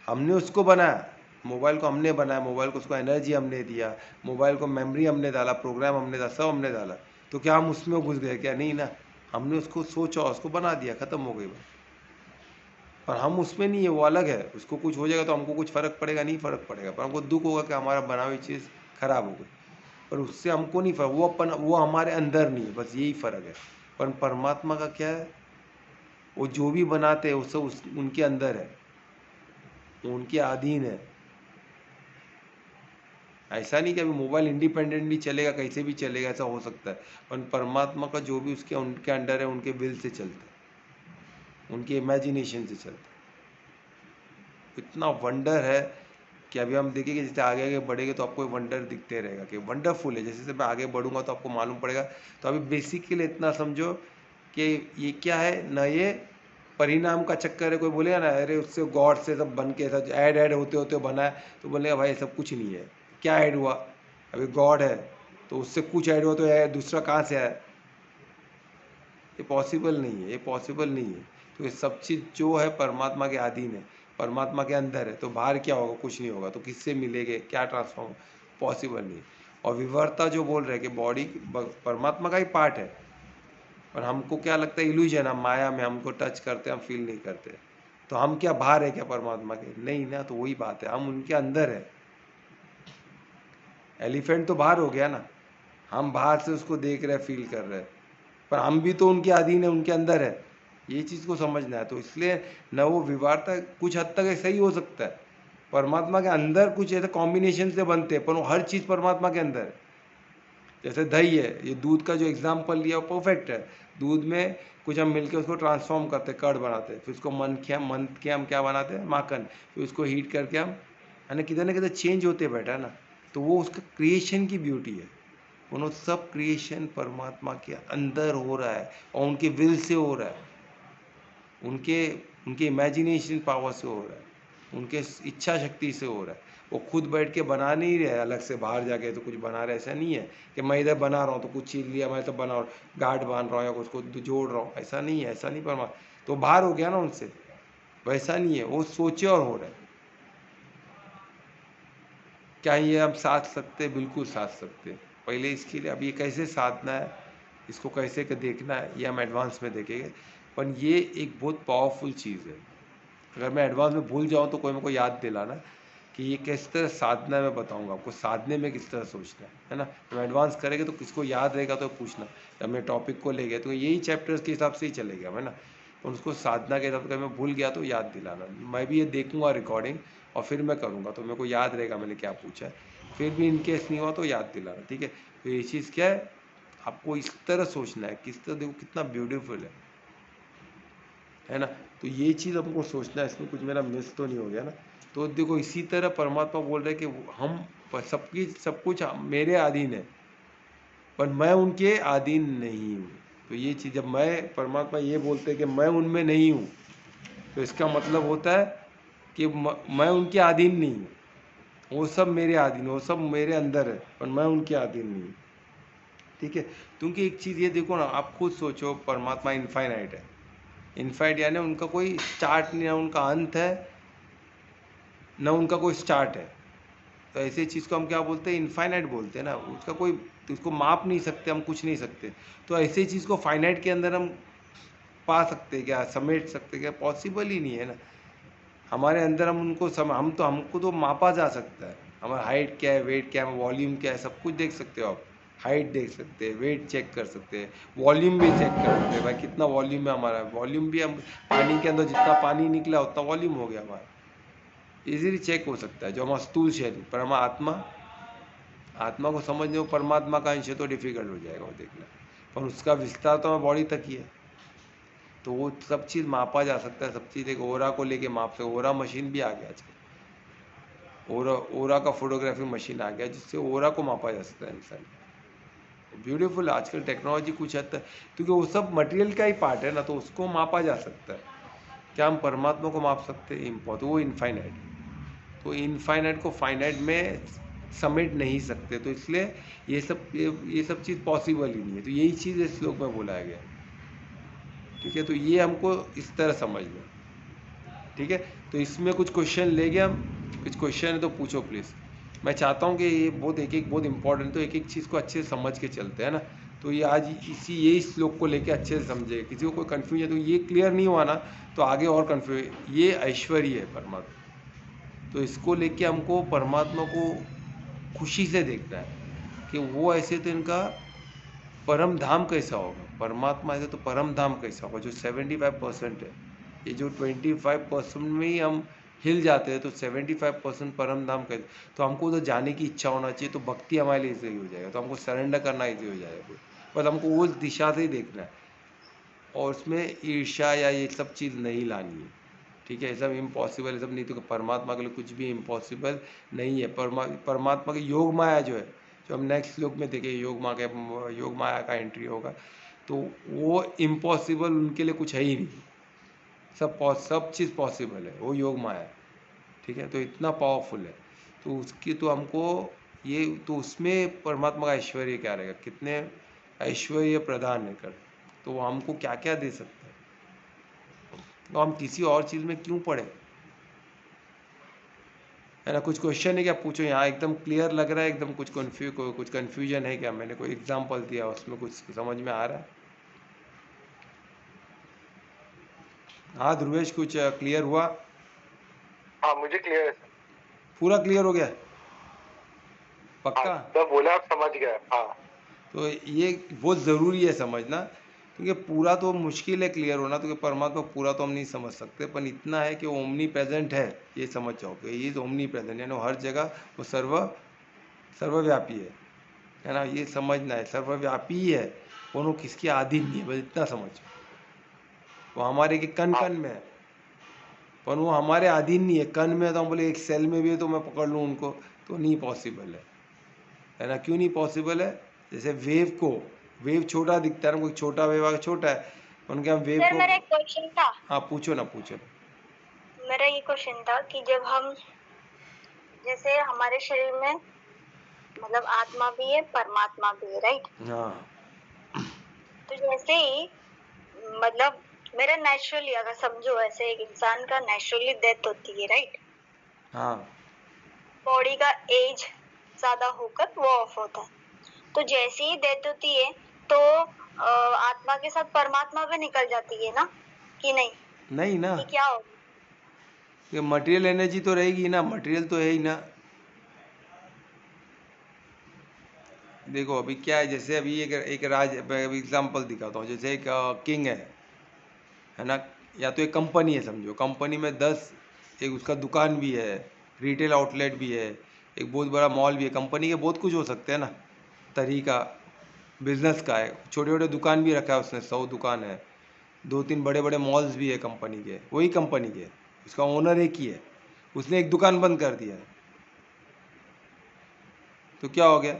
हमने उसको बनाया। मोबाइल को हमने बनाया, मोबाइल को उसको एनर्जी हमने दिया, मोबाइल को मेमोरी हमने डाला, प्रोग्राम हमने डाला, सब हमने डाला। तो क्या हम उसमें घुस गए क्या? नहीं ना, हमने उसको सोचा, उसको बना दिया, ख़त्म हो गई बात। पर हम उसमें नहीं है, वो अलग है। उसको कुछ हो जाएगा तो हमको कुछ फ़र्क पड़ेगा? नहीं फ़र्क पड़ेगा। पर हमको दुख होगा कि हमारा बना हुई चीज़ खराब हो गई। पर उससे हमको नहीं फ़र्क, वो हमारे अंदर नहीं है, बस यही फ़र्क है। पर परमात्मा का क्या है, वो जो भी बनाते हैं वो सब उनके अंदर है, वो उनके अधीन है। ऐसा नहीं कि अभी मोबाइल इंडिपेंडेंटली चलेगा, कैसे भी चलेगा, ऐसा हो सकता है। पर परमात्मा का जो भी उसके उनके अंडर है, उनके विल से चलता है, उनके इमेजिनेशन से चलता है। इतना वंडर है कि अभी हम देखेंगे, जैसे आगे आगे बढ़ेंगे तो आपको वंडर दिखते रहेगा कि वंडरफुल है। जैसे जैसे मैं आगे बढ़ूंगा तो आपको मालूम पड़ेगा। तो अभी बेसिक के लिए इतना समझो कि ये क्या है ना, ये परिणाम का चक्कर है। कोई बोलेगा ना, अरे उससे गॉड से सब बन के सब ऐड ऐड होते होते बना है, तो बोलेगा भाई सब कुछ नहीं है। क्या ऐड हुआ? अभी गॉड है तो उससे कुछ ऐड हुआ, तो दूसरा कहाँ से आया? ये पॉसिबल नहीं है, ये पॉसिबल नहीं है। तो ये सब चीज़ जो है परमात्मा के अधीन है, परमात्मा के अंदर है। तो बाहर क्या होगा? कुछ नहीं होगा। तो किससे मिलेंगे? क्या ट्रांसफॉर्म? पॉसिबल नहीं। और विवर्ता जो बोल रहे हैं कि बॉडी परमात्मा का ही पार्ट है, पर हमको क्या लगता है, इल्यूजन, हम माया में हमको टच करते हैं, हम फील नहीं करते। तो हम क्या बाहर है क्या परमात्मा के? नहीं ना। तो वही बात है, हम उनके अंदर है। एलिफेंट तो बाहर हो गया ना, हम बाहर से उसको देख रहे हैं, फील कर रहे हैं, पर हम भी तो उनके अधीन है, उनके अंदर है। ये चीज़ को समझना है। तो इसलिए न वो विवादता कुछ हद तक ऐसा ही हो सकता है, परमात्मा के अंदर कुछ ऐसे कॉम्बिनेशन से बनते हैं, पर वो हर चीज़ परमात्मा के अंदर है। जैसे दही है, ये दूध का जो एग्जाम्पल लिया वो परफेक्ट है। दूध में कुछ हम मिलके उसको ट्रांसफॉर्म करते हैं, कर्ड बनाते हैं, फिर उसको मन के हम क्या बनाते हैं, माखन। फिर उसको हीट करके हम, है ना किधर चेंज होते बैठा है ना। तो वो उसका क्रिएशन की ब्यूटी है। उन्होंने सब क्रिएशन परमात्मा के अंदर हो रहा है, और उनके विल से हो रहा है, उनके उनके इमेजिनेशन पावर से हो रहा है, उनके इच्छा शक्ति से हो रहा है। वो खुद बैठ के बना नहीं रहे अलग से, बाहर जाके तो कुछ बना रहे, ऐसा नहीं है कि मैं इधर बना रहा हूँ तो कुछ चीज़ लिया मैं तो बना रहा हूँ, गांठ बांध रहा हूँ या उसको जोड़ रहा हूँ, ऐसा नहीं है, ऐसा नहीं। तो बाहर हो गया ना उनसे, वैसा नहीं है। वो सोचे और हो रहा है। क्या ये हम साध सकते? बिल्कुल साध सकते। पहले इसके लिए अब ये कैसे साधना है, इसको कैसे देखना है, ये हम एडवांस में देखेंगे। पर ये एक बहुत पावरफुल चीज़ है। अगर मैं एडवांस में भूल जाऊँ तो कोई मेरे को याद दिलाना। कि ये किस तरह साधना में बताऊंगा आपको, साधने में किस तरह सोचना है ना। तो एडवांस करेंगे तो किसको याद रहेगा तो पूछना, जब मैं टॉपिक को ले गया तो यही चैप्टर्स के हिसाब से ही चलेगा है ना। तो उसको साधना के हिसाब से मैं भूल गया तो याद दिलाना, मैं भी ये देखूंगा रिकॉर्डिंग और फिर मैं करूँगा तो मेरे को याद रहेगा मैंने क्या पूछा है। फिर भी इनकेस नहीं हुआ तो याद दिलाना, ठीक है। तो ये चीज़ क्या है, आपको इस तरह सोचना है, किस तरह, देखो कितना ब्यूटीफुल है ना। तो ये चीज़ हमको सोचना है, इसमें कुछ मेरा मिस तो नहीं हो गया ना। तो देखो इसी तरह परमात्मा बोल रहे हैं कि हम सबकी सब कुछ मेरे अधीन है, पर मैं उनके अधीन नहीं हूँ। तो ये चीज़ जब मैं, परमात्मा ये बोलते हैं कि मैं उनमें नहीं हूँ, तो इसका मतलब होता है कि मैं उनके अधीन नहीं हूँ, वो सब मेरे अधीन, वो सब मेरे अंदर है, पर मैं उनके अधीन नहीं हूँ, ठीक है। क्योंकि एक चीज़ ये देखो ना, आप खुद सोचो, परमात्मा इनफाइनाइट है। इनफाइनाइट यानी उनका कोई स्टार्ट नहीं, ना उनका अंत है, ना उनका कोई स्टार्ट है। तो ऐसी चीज़ को हम क्या बोलते हैं, इनफाइनाइट बोलते हैं ना। उसका कोई, उसको माप नहीं सकते हम, कुछ नहीं सकते। तो ऐसी चीज़ को फाइनाइट के अंदर हम पा सकते हैं क्या, समेट सकते क्या, पॉसिबल ही नहीं है ना। हमारे अंदर हम उनको हम तो, हमको तो मापा जा सकता है, हमारा हाइट क्या है, वेट क्या है, वॉल्यूम क्या है, सब कुछ देख सकते हो आप। हाइट देख सकते हैं, वेट चेक कर सकते हैं, वॉल्यूम भी चेक कर सकते हैं, भाई कितना वॉल्यूम है हमारा। वॉल्यूम भी हम, पानी के अंदर जितना पानी निकला उतना वॉल्यूम हो गया हमारा, इजीली चेक हो सकता है। जो हमारा स्थूल शरीर, पर हमारा आत्मा, आत्मा को समझने को परमात्मा का अंश है तो डिफिकल्ट हो जाएगा वो देखना, पर उसका विस्तार तो हमारी बॉडी तक ही है। तो वो सब चीज़ मापा जा सकता है, सब चीज़ एक ओरा को लेके माप सकते। ओरा मशीन भी आ गया आजकल, ओरा का फोटोग्राफी मशीन आ गया, जिससे ओरा को मापा जा सकता है इंसान। ब्यूटीफुल आजकल टेक्नोलॉजी कुछ हद तक, क्योंकि वो सब मटेरियल का ही पार्ट है ना, तो उसको मापा जा सकता है। क्या हम परमात्मा को माप सकते हैं, इम्पॉसिबल, वो इनफाइनाइट। तो इनफाइनाइट को फाइनाइट में समेट नहीं सकते, तो इसलिए ये सब चीज़ पॉसिबल ही नहीं है। तो यही चीज़ इस श्लोक में बोलाया गया, ठीक है। तो ये हमको इस तरह समझना, ठीक है। तो इसमें कुछ क्वेश्चन ले गए हम, कुछ क्वेश्चन है तो पूछो प्लीज़। मैं चाहता हूँ कि ये बहुत एक बहुत इंपॉर्टेंट, तो एक एक चीज़ को अच्छे से समझ के चलते हैं ना। तो ये आज यही श्लोक को लेके अच्छे से समझे। किसी को कोई कन्फ्यूजन, तो ये क्लियर नहीं हुआ ना तो आगे और कन्फ्यूज। ये ऐश्वर्य है परमात्मा, तो इसको लेके हमको परमात्मा को खुशी से देखना है कि वो ऐसे तो इनका परम धाम कैसा होगा, परमात्मा ऐसे तो परम धाम कैसा होगा। जो 75% है, ये जो 25% में ही हम हिल जाते हैं, तो 75% परम धाम कैसे। तो हमको तो जाने की इच्छा होना चाहिए, तो भक्ति हमारे लिए ईजी हो जाएगा, तो हमको सरेंडर करना ईजी हो जाएगा। बस हमको वो दिशा से ही देखना है, और उसमें ईर्ष्या या ये सब चीज़ नहीं लानी है, ठीक है। ये सब इम्पॉसिबल है, सब नहीं। तो परमात्मा के लिए कुछ भी इम्पॉसिबल नहीं है। परमात्मा की योग माया जो है, जो हम नेक्स्ट श्लोक में देखें, योग माया का एंट्री होगा, तो वो इम्पॉसिबल उनके लिए कुछ है ही नहीं। सब चीज़ पॉसिबल है, वो योग माया है, ठीक है। तो इतना पावरफुल है, तो उसकी तो हमको ये, तो उसमें परमात्मा का ऐश्वर्य क्या रहेगा, कितने ऐश्वर्य प्रदान है कर, तो वो हमको क्या क्या दे सकता है। तो हम किसी और चीज़ में क्यों पड़े, है ना। कुछ क्वेश्चन है क्या, पूछो। यहाँ एकदम क्लियर लग रहा है, एकदम कुछ कन्फ्यूजन है क्या, मैंने कोई एग्जांपल दिया उसमें कुछ समझ में आ रहा है। हाँ ध्रुवेश, कुछ क्लियर हुआ। हाँ मुझे क्लियर है। पूरा क्लियर हो गया, पक्का। तो बोला आप समझ गए। हाँ तो ये बहुत ज़रूरी है समझना, क्योंकि पूरा तो मुश्किल है क्लियर होना, तो परमात्मा पूरा तो हम नहीं समझ सकते, पर इतना है कि वो ओमनी प्रेजेंट है, ये समझ जाओ कि ये ओमनी प्रेजेंट यानी हर जगह वो सर्वव्यापी है ना। ये समझना है, सर्वव्यापी ही है, वो किसके अधीन नहीं है, बस इतना समझ। वो हमारे के कण कण में है, पर वो हमारे अधीन नहीं है। कण में तो हम बोले एक सेल में भी है तो मैं पकड़ लूँ उनको, तो नहीं पॉसिबल है ना। क्यों नहीं पॉसिबल है, जैसे वेव छोटा दिखता है ना, कोई छोटा वेव आगे छोटा है, उनके हम वेव को। मेरा एक क्वेश्चन था। हाँ पूछो ना, पूछो। मेरा ये क्वेश्चन था कि जब हम, जैसे हमारे शरीर में मतलब आत्मा भी है परमात्मा भी है, राइट। हाँ तो जैसे ही मतलब मेरा नेचुरली, अगर समझो ऐसे एक इंसान का नेचुरली डेथ होती है, राइट। हाँ बॉडी का एज ज्यादा होकर वो ऑफ होता है, तो जैसे ही डेथ होती है तो आत्मा के साथ परमात्मा भी निकल जाती है ना, कि नहीं? नहीं ना, कि क्या होगा? ये मटेरियल एनर्जी तो रहेगी ना, मटेरियल तो है ही ना। देखो अभी क्या है, जैसे अभी एक राज, मैं अभी एग्जाम्पल दिखाता हूँ। जैसे एक किंग है ना, या तो एक कंपनी है, समझो कंपनी में 10, एक उसका दुकान भी है, रिटेल आउटलेट भी है, एक बहुत बड़ा मॉल भी है। कंपनी के बहुत कुछ हो सकते हैं ना तरीका बिजनेस का है। छोटे छोटे दुकान भी रखा है उसने, 100 दुकान है, 2-3 बड़े बड़े मॉल्स भी है कंपनी के, वही कंपनी के, उसका ओनर एक ही है। उसने एक दुकान बंद कर दिया है, तो क्या हो गया?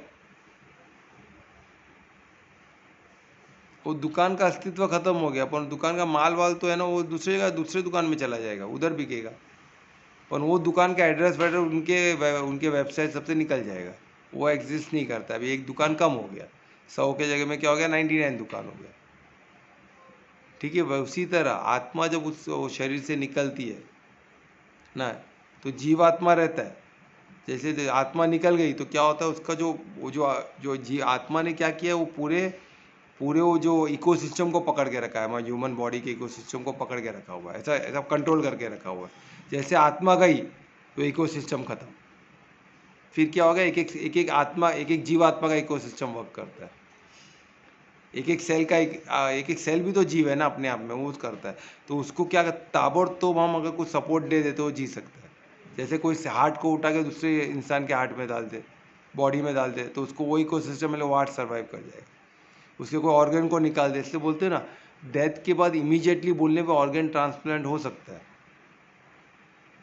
वो दुकान का अस्तित्व खत्म हो गया। पर दुकान का माल वाल तो है ना, वो दूसरे दुकान में चला जाएगा, उधर बिकेगा। पर वो दुकान का एड्रेस वेड्रेस उनके वेबसाइट सबसे निकल जाएगा, वो एग्जिस्ट नहीं करता। अभी एक दुकान कम हो गया, 100 के जगह में क्या हो गया, 99 दुकान हो गया। ठीक है, उसी तरह आत्मा जब वो शरीर से निकलती है ना, तो जीवात्मा रहता है। जैसे आत्मा निकल गई तो क्या होता है, उसका जो आत्मा ने क्या किया, वो पूरे वो जो इकोसिस्टम को पकड़ के रखा है, हमारे ह्यूमन बॉडी के इकोसिस्टम को पकड़ के रखा हुआ है, ऐसा ऐसा कंट्रोल करके रखा हुआ है। जैसे आत्मा गई तो इकोसिस्टम खत्म। फिर क्या होगा, एक एक आत्मा, एक जीवात्मा का इकोसिस्टम वर्क करता है। एक एक सेल भी तो जीव है ना अपने आप में, वो करता है। तो उसको क्या, ताबड़तोड़ हम अगर कुछ सपोर्ट दे दे तो वो जी सकता है। जैसे कोई हार्ट को उठा के दूसरे इंसान के हार्ट में डाल दे, बॉडी में डाल दे, तो उसको वो इकोसिस्टम में वो हार्ट सर्वाइव कर जाएगा। उसके कोई ऑर्गन को निकाल दे, इसलिए बोलते हैं ना, डेथ के बाद इमीडिएटली बोलने पे ऑर्गन ट्रांसप्लांट हो सकता है।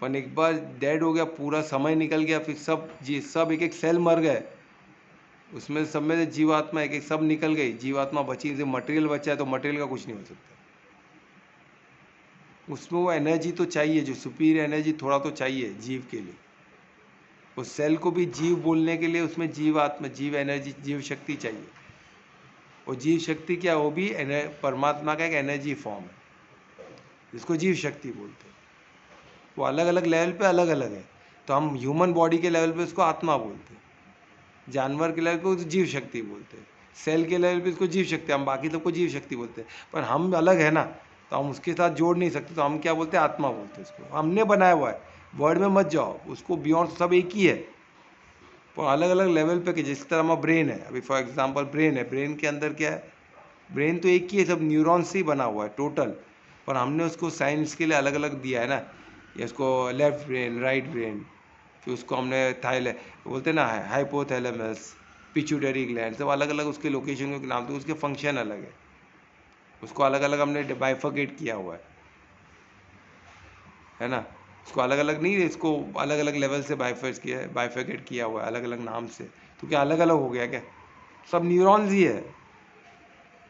पर एक बार डेड हो गया, पूरा समय निकल गया, फिर सब एक एक सेल मर गए, उसमें सब में से जीवात्मा एक एक सब निकल गई, जीवात्मा बची, जैसे मटेरियल बचा है तो मटेरियल का कुछ नहीं हो सकता। उसमें वो एनर्जी तो चाहिए, जो सुपीरियर एनर्जी थोड़ा तो चाहिए जीव के लिए। उस सेल को भी जीव बोलने के लिए उसमें जीवात्मा, जीव एनर्जी, जीव शक्ति चाहिए। और जीव शक्ति क्या, वो भी परमात्मा का एक एनर्जी फॉर्म है, जिसको जीव शक्ति बोलते हैं। वो अलग अलग लेवल पे अलग अलग है। तो हम ह्यूमन बॉडी के लेवल पे उसको आत्मा बोलते हैं, जानवर के लेवल पे उसको जीव शक्ति बोलते हैं, सेल के लेवल पे उसको जीव शक्ति, हम बाकी सबको जीव शक्ति बोलते हैं। पर हम अलग है ना, तो हम उसके साथ जोड़ नहीं सकते, तो हम क्या बोलते हैं, आत्मा बोलते हैं उसको। हमने बनाया हुआ है, वर्ड में मत जाओ, उसको बियॉन्ड सब एक ही है, पर अलग अलग लेवल पे। जिस तरह हमारा ब्रेन है, अभी फॉर एग्जांपल ब्रेन है, ब्रेन के अंदर क्या है, ब्रेन तो एक ही है, सब न्यूरॉन से ही बना हुआ है टोटल। पर हमने उसको साइंस के लिए अलग अलग दिया है ना, ये उसको लेफ्ट ब्रेन, राइट ब्रेन, फिर उसको हमने बोलते हैं ना हाइपोथैलेमस, पिट्यूटरी ग्लैंड, सब अलग अलग उसके लोकेशन के नाम, तो उसके फंक्शन अलग है, उसको अलग अलग हमने बाइफर्केट किया हुआ है ना। उसको अलग अलग नहीं, इसको अलग अलग लेवल से बाइफर्केट किया हुआ है, अलग अलग नाम से। तो क्या अलग अलग हो गया क्या? सब न्यूरॉन्स ही है,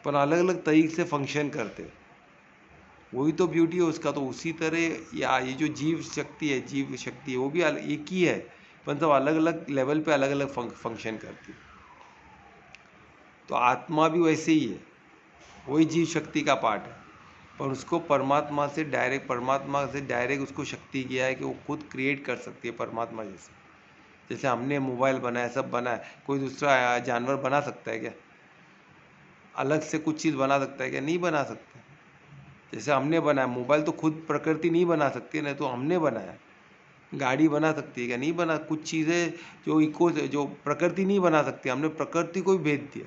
पर अलग अलग तरीके से फंक्शन करते, वही तो ब्यूटी है उसका। तो उसी तरह ये जो जीव शक्ति है वो भी एक ही है, मतलब अलग अलग लेवल पे अलग अलग फंक्शन करती है। तो आत्मा भी वैसे ही है, वही जीव शक्ति का पार्ट है, पर उसको परमात्मा से डायरेक्ट उसको शक्ति किया है कि वो खुद क्रिएट कर सकती है परमात्मा जैसे। जैसे हमने मोबाइल बनाया, सब बनाया, कोई दूसरा जानवर बना सकता है क्या? अलग से कुछ चीज़ बना सकता है क्या? नहीं बना सकता। जैसे हमने बनाया मोबाइल, तो खुद प्रकृति नहीं बना सकती ना, तो हमने बनाया। गाड़ी बना सकती है क्या? नहीं बना। कुछ चीज़ें जो प्रकृति नहीं बना सकती, हमने प्रकृति को भी भेज दिया।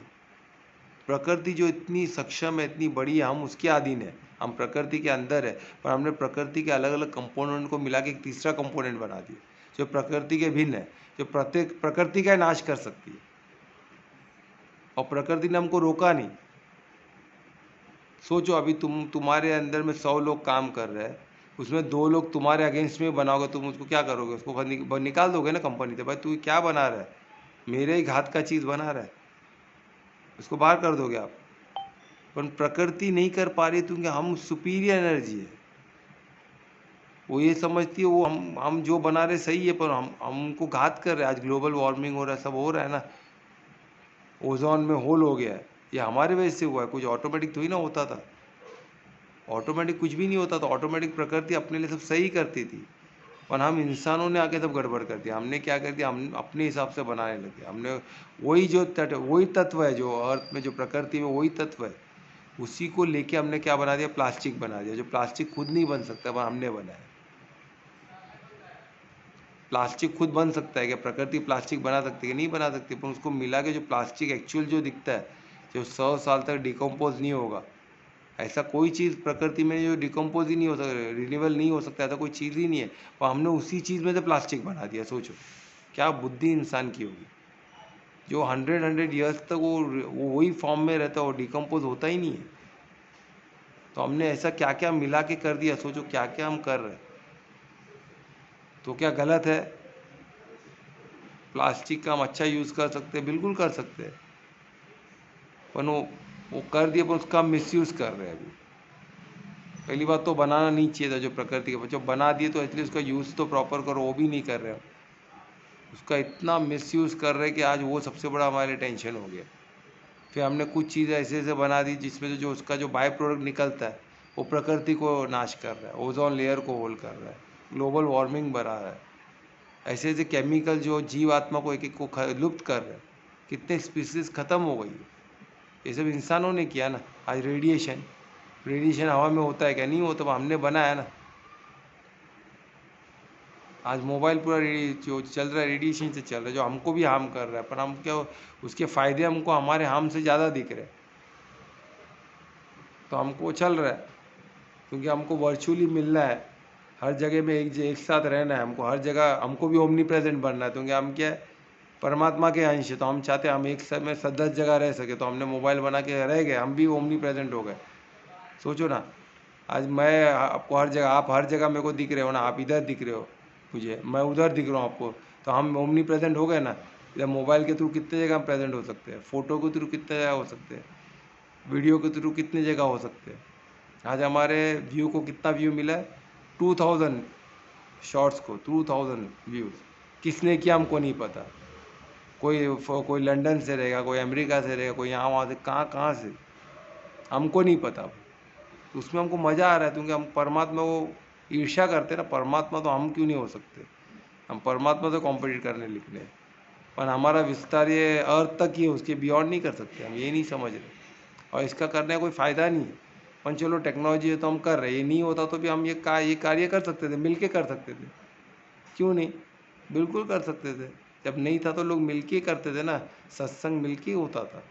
प्रकृति जो इतनी सक्षम है, इतनी बड़ी है, हम उसके अधीन है, हम प्रकृति के अंदर है, पर हमने प्रकृति के अलग अलग कंपोनेंट को मिला के एक तीसरा कंपोनेंट बना दिया जो प्रकृति के भिन्न है, जो प्रत्येक प्रकृति का नाश कर सकती है। और प्रकृति ने हमको रोका नहीं। सोचो, अभी तुम्हारे अंदर में 100 लोग काम कर रहे हैं, उसमें 2 लोग तुम्हारे अगेंस्ट में बनाओगे, तुम उसको क्या करोगे? उसको निकाल दोगे ना कंपनी से, भाई तू क्या बना रहा है, मेरे ही घात का चीज़ बना रहा है, उसको बाहर कर दोगे आप। पर प्रकृति नहीं कर पा रही, क्योंकि हम सुपीरियर एनर्जी है, वो ये समझती है वो हम जो बना रहे सही है, पर हमको घात कर रहे हैं। आज ग्लोबल वार्मिंग हो रहा है, सब हो रहा है ना, ओजोन में होल हो गया है, ये हमारे वजह से हुआ है। कुछ ऑटोमेटिक थोड़ी ना होता था, ऑटोमेटिक कुछ भी नहीं होता था, ऑटोमेटिक प्रकृति अपने लिए सब सही करती थी, पर हम इंसानों ने आके सब गड़बड़ कर दिया। हमने क्या कर दिया, हम अपने हिसाब से बनाने लगे। हमने वही तत्व है जो अर्थ में, जो प्रकृति में वही तत्व है, उसी को लेके हमने क्या बना दिया, प्लास्टिक बना दिया, जो प्लास्टिक खुद नहीं बन सकता, पर हमने बनाया। प्लास्टिक खुद बन सकता है क्या? प्रकृति प्लास्टिक बना सकती है? नहीं बना सकती, पर उसको मिला के जो प्लास्टिक एक्चुअल जो दिखता है, जो 100 साल तक डिकम्पोज नहीं होगा, ऐसा कोई चीज़ प्रकृति में जो डिकम्पोज ही नहीं हो सकता, रिन्यूएबल नहीं हो सकता, ऐसा कोई चीज़ ही नहीं है, पर हमने उसी चीज़ में से प्लास्टिक बना दिया। सोचो क्या बुद्धि इंसान की होगी। जो 100 ईयर्स तक वो वही फॉर्म में रहता है, वो डिकम्पोज होता ही नहीं है। तो हमने ऐसा क्या क्या मिला के कर दिया, सोचो क्या क्या हम कर रहे हैं। तो क्या गलत है? प्लास्टिक का हम अच्छा यूज़ कर सकते हैं, बिल्कुल कर सकते हैं, पर वो कर दिया, पर उसका मिसयूज़ कर रहे हैं अभी। पहली बात तो बनाना नहीं चाहिए था जो प्रकृति के, जो बना दिए तो एटलीस्ट उसका यूज़ तो प्रॉपर करो, वो भी नहीं कर रहे हो। उसका इतना मिसयूज़ कर रहे हैं कि आज वो सबसे बड़ा हमारे लिए टेंशन हो गया। फिर हमने कुछ चीज़ें ऐसे ऐसे बना दी जिसमें से जो उसका जो बाय प्रोडक्ट निकलता है वो प्रकृति को नाश कर रहा है, ओजोन लेयर को होल कर रहा है, ग्लोबल वार्मिंग बढ़ा रहा है। ऐसे ऐसे केमिकल जो जीवात्मा को एक एक को लुप्त कर रहे हैं। कितने स्पीसीज ख़त्म हो गई है, ये सब इंसानों ने किया ना। आज रेडिएशन हवा में होता है क्या? नहीं होता, तो हमने बनाया ना। आज मोबाइल पूरा जो चल रहा है रेडिएशन से चल रहा है, जो हमको भी हार्म कर रहा है, पर हम क्या उसके फ़ायदे हमको हमारे हार्म से ज़्यादा दिख रहे हैं, तो हमको चल रहा है। क्योंकि हमको वर्चुअली मिलना है, हर जगह में एक साथ रहना है, हमको हर जगह हमको भी ओमनी प्रेजेंट बनना है, क्योंकि हम क्या है परमात्मा के अंश है। तो हम चाहते हैं हम एक समय 10 जगह रह सके, तो हमने मोबाइल बना के रह गए, हम भी ओमनी प्रेजेंट हो गए। सोचो ना, आज मैं आपको हर जगह, आप हर जगह मेरे को दिख रहे हो ना, आप इधर दिख रहे हो मुझे, मैं उधर दिख रहा हूँ आपको, तो हम ओमनी प्रेजेंट हो गए ना। इधर मोबाइल के थ्रू कितने जगह हम प्रेजेंट हो सकते हैं, फ़ोटो के थ्रू कितने जगह हो सकते हैं, वीडियो के थ्रू कितनी जगह हो सकते हैं। आज हमारे व्यू को कितना व्यू मिला है? 2000 शॉर्ट्स को 2000 व्यूज़। किसने किया हमको नहीं पता। कोई लंदन से रहेगा, कोई अमेरिका से रहेगा, कोई यहाँ वहाँ से, कहाँ कहाँ से, हमको नहीं पता। तो उसमें हमको मज़ा आ रहा है, क्योंकि हम परमात्मा को ईर्ष्या करते हैं ना। परमात्मा तो हम क्यों नहीं हो सकते? हम परमात्मा से कॉम्पिटिट करने लिखने, पर हमारा विस्तार ये अर्थ तक ही है, उसके बियॉन्ड नहीं कर सकते। हम ये नहीं समझ रहे, और इसका करने का कोई फ़ायदा नहीं है। पर चलो टेक्नोलॉजी है तो हम कर रहे हैं, ये नहीं होता तो भी हम ये कार्य कर सकते थे, मिल के कर सकते थे। क्यों नहीं? बिल्कुल कर सकते थे। जब नहीं था तो लोग मिल के करते थे ना, सत्संग मिल के होता था।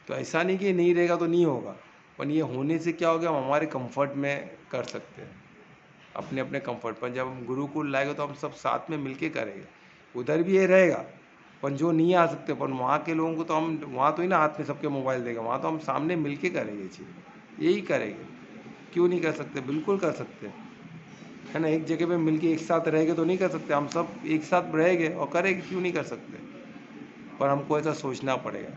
तो ऐसा नहीं कि नहीं रहेगा तो नहीं होगा, पर ये होने से क्या हो गया, हम हमारे कंफर्ट में कर सकते हैं, अपने अपने कंफर्ट पर। जब हम गुरुकुल लाएंगे तो हम सब साथ में मिलके करेंगे। उधर भी ये रहेगा, पर जो नहीं आ सकते, पर वहाँ के लोगों को तो हम वहाँ तो ही ना हाथ में सबके मोबाइल देगा, वहाँ तो हम सामने मिलके करेंगे चीज़, यही करेंगे। क्यों नहीं कर सकते? बिल्कुल कर सकते, है ना। एक जगह पे मिलके एक साथ रहेंगे तो नहीं कर सकते? हम सब एक साथ रहेंगे और करेंगे, क्यों नहीं कर सकते? पर हमको ऐसा सोचना पड़ेगा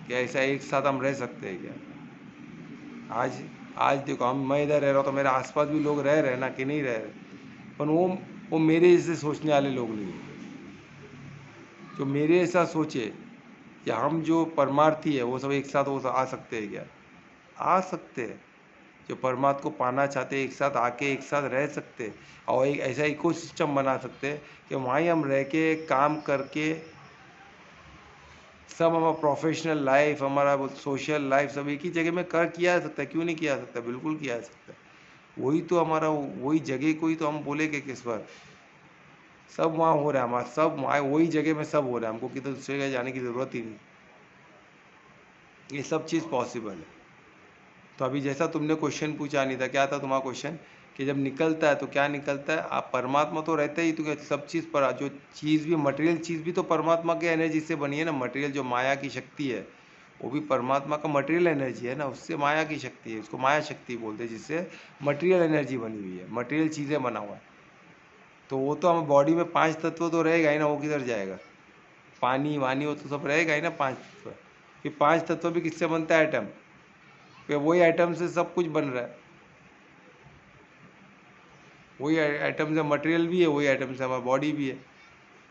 कि ऐसा एक साथ हम रह सकते हैं क्या। आज देखो, मैं इधर रह रहा हूँ तो मेरे आसपास भी लोग रह रहे हैं ना, कि नहीं रह रहे, पर वो मेरे जैसे सोचने वाले लोग नहीं हैं। जो मेरे ऐसा सोचे कि हम जो परमार्थी है वो सब एक साथ वो आ सकते हैं क्या? आ सकते हैं। जो परमात्मा को पाना चाहते हैं एक साथ आके एक साथ रह सकते हैं, और एक ऐसा इकोसिस्टम बना सकते हैं कि वहीं हम रह के काम करके सब हमारा प्रोफेशनल लाइफ, हमारा सोशल लाइफ सब एक ही जगह में किया जा सकता है। क्यों नहीं किया जा सकता? बिल्कुल किया जा सकता है। वही तो हमारा, वही जगह को ही तो हम बोलेंगे किस बार सब वहाँ हो रहा है, हमारा सब वहाँ वही जगह में सब हो रहा है, हमको किधर दूसरे जगह जाने की ज़रूरत ही नहीं। ये सब चीज़ पॉसिबल है। तो अभी जैसा तुमने क्वेश्चन पूछा नहीं था, क्या था तुम्हारा क्वेश्चन, कि जब निकलता है तो क्या निकलता है? आप परमात्मा तो रहते ही, तो सब चीज़ पर जो चीज़ भी, मटेरियल चीज़ भी तो परमात्मा के एनर्जी से बनी है ना। मटेरियल जो माया की शक्ति है वो भी परमात्मा का मटेरियल एनर्जी है ना, उससे माया की शक्ति है, उसको माया शक्ति बोलते हैं, जिससे मटेरियल एनर्जी बनी हुई है, मटेरियल चीज़ें बना हुआ है। तो वो तो हम बॉडी में 5 तत्व तो रहेगा ही ना, वो किधर जाएगा? पानी वानी वो तो सब रहेगा ही ना 5 तत्व। फिर 5 तत्व भी किससे बनता है? एटम। फिर वही एटम से सब कुछ बन रहा है, वही एटम से मटेरियल भी है, वही एटम से हमारा बॉडी भी है।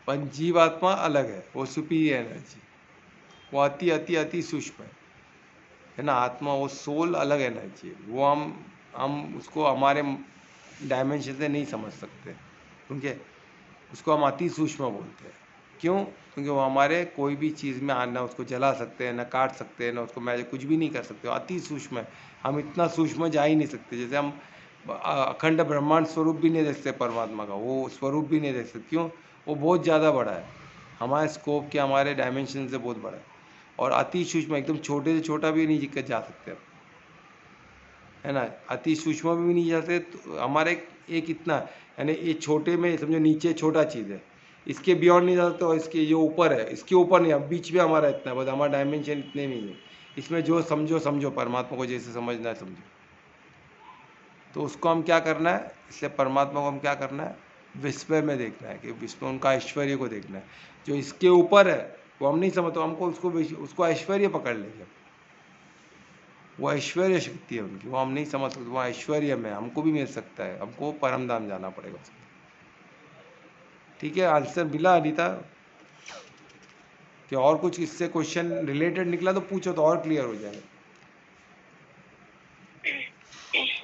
पर जीवात्मा अलग है, वो सुपीरियर एनर्जी, वो अति अति अति सूक्ष्म है ना। आत्मा वो सोल अलग एनर्जी है, वो हम उसको हमारे डायमेंशन से नहीं समझ सकते, क्योंकि उसको हम अति सूक्ष्म बोलते हैं। क्यों? क्योंकि वो हमारे कोई भी चीज़ में आना, उसको जला सकते हैं ना, काट सकते हैं ना, उसको मैं कुछ भी नहीं कर सकते, अति सूक्ष्म है। हम इतना सूक्ष्म जा ही नहीं सकते। जैसे हम अखंड ब्रह्मांड स्वरूप भी नहीं देख सकते परमात्मा का, वो स्वरूप भी नहीं देख सकते। क्यों? वो बहुत ज़्यादा बड़ा है, हमारे स्कोप के, हमारे डायमेंशन से बहुत बड़ा है, और अति सूक्ष्म, एकदम छोटे से छोटा भी नहीं जा सकते, है ना, अति सूक्ष्म भी नहीं जाते। तो हमारे एक इतना, यानी ये छोटे में समझो नीचे छोटा चीज़ है, इसके बियॉन्ड नहीं जा सकते, और इसके जो ऊपर है इसके ऊपर नहीं, अब बीच में हमारा इतना, बस हमारा डायमेंशन इतने में ही है। इसमें जो समझो समझो, परमात्मा को जैसे समझना है समझो। तो उसको हम क्या करना है, इसलिए परमात्मा को हम क्या करना है, विस्मय में देखना है, कि विस्मय उनका ऐश्वर्य को देखना है। जो इसके ऊपर है वो हम नहीं समझते, हमको उसको ऐश्वर्य पकड़ लेंगे, वो ऐश्वर्य शक्ति है उनकी, वो हम नहीं समझ सकते, वो ऐश्वर्य में हमको भी मिल सकता है, हमको परम धाम जाना पड़ेगा। ठीक है, आंसर मिला अनीता? कि और कुछ इससे क्वेश्चन रिलेटेड निकला तो पूछो, तो और क्लियर हो जाएगा।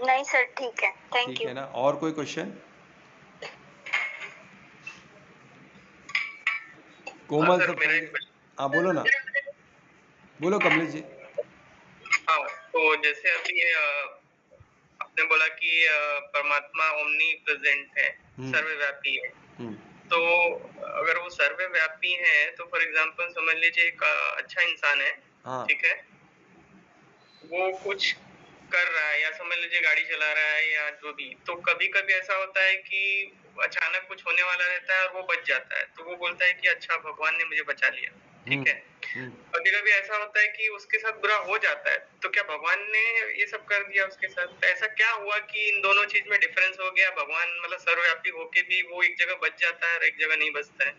नहीं सर, ठीक है, थैंक ठीक यू। है ना, और कोई क्वेश्चन? कोमल सर, से मेरा एक हाँ बोलो ना, बोलो कमलेश जी। हाँ, तो जैसे अभी आपने बोला कि परमात्मा ओमनी प्रेजेंट है, सर्वव्यापी है। तो अगर वो सर्वव्यापी है तो फॉर एग्जांपल समझ लीजिए एक अच्छा इंसान है, हाँ ठीक है, वो कुछ कर रहा है या समझ लीजिए गाड़ी चला रहा है या जो भी, तो कभी कभी ऐसा होता है कि अचानक कुछ होने वाला रहता है और वो बच जाता है, तो वो बोलता है कि अच्छा भगवान ने मुझे बचा लिया, ठीक है। कभी कभी ऐसा होता है कि उसके साथ बुरा हो जाता है, तो क्या भगवान ने ये सब कर दिया उसके साथ? तो ऐसा क्या हुआ कि इन दोनों चीज में डिफरेंस हो गया? भगवान मतलब सर्वव्यापी होके भी वो एक जगह बच जाता है और एक जगह नहीं बचता है।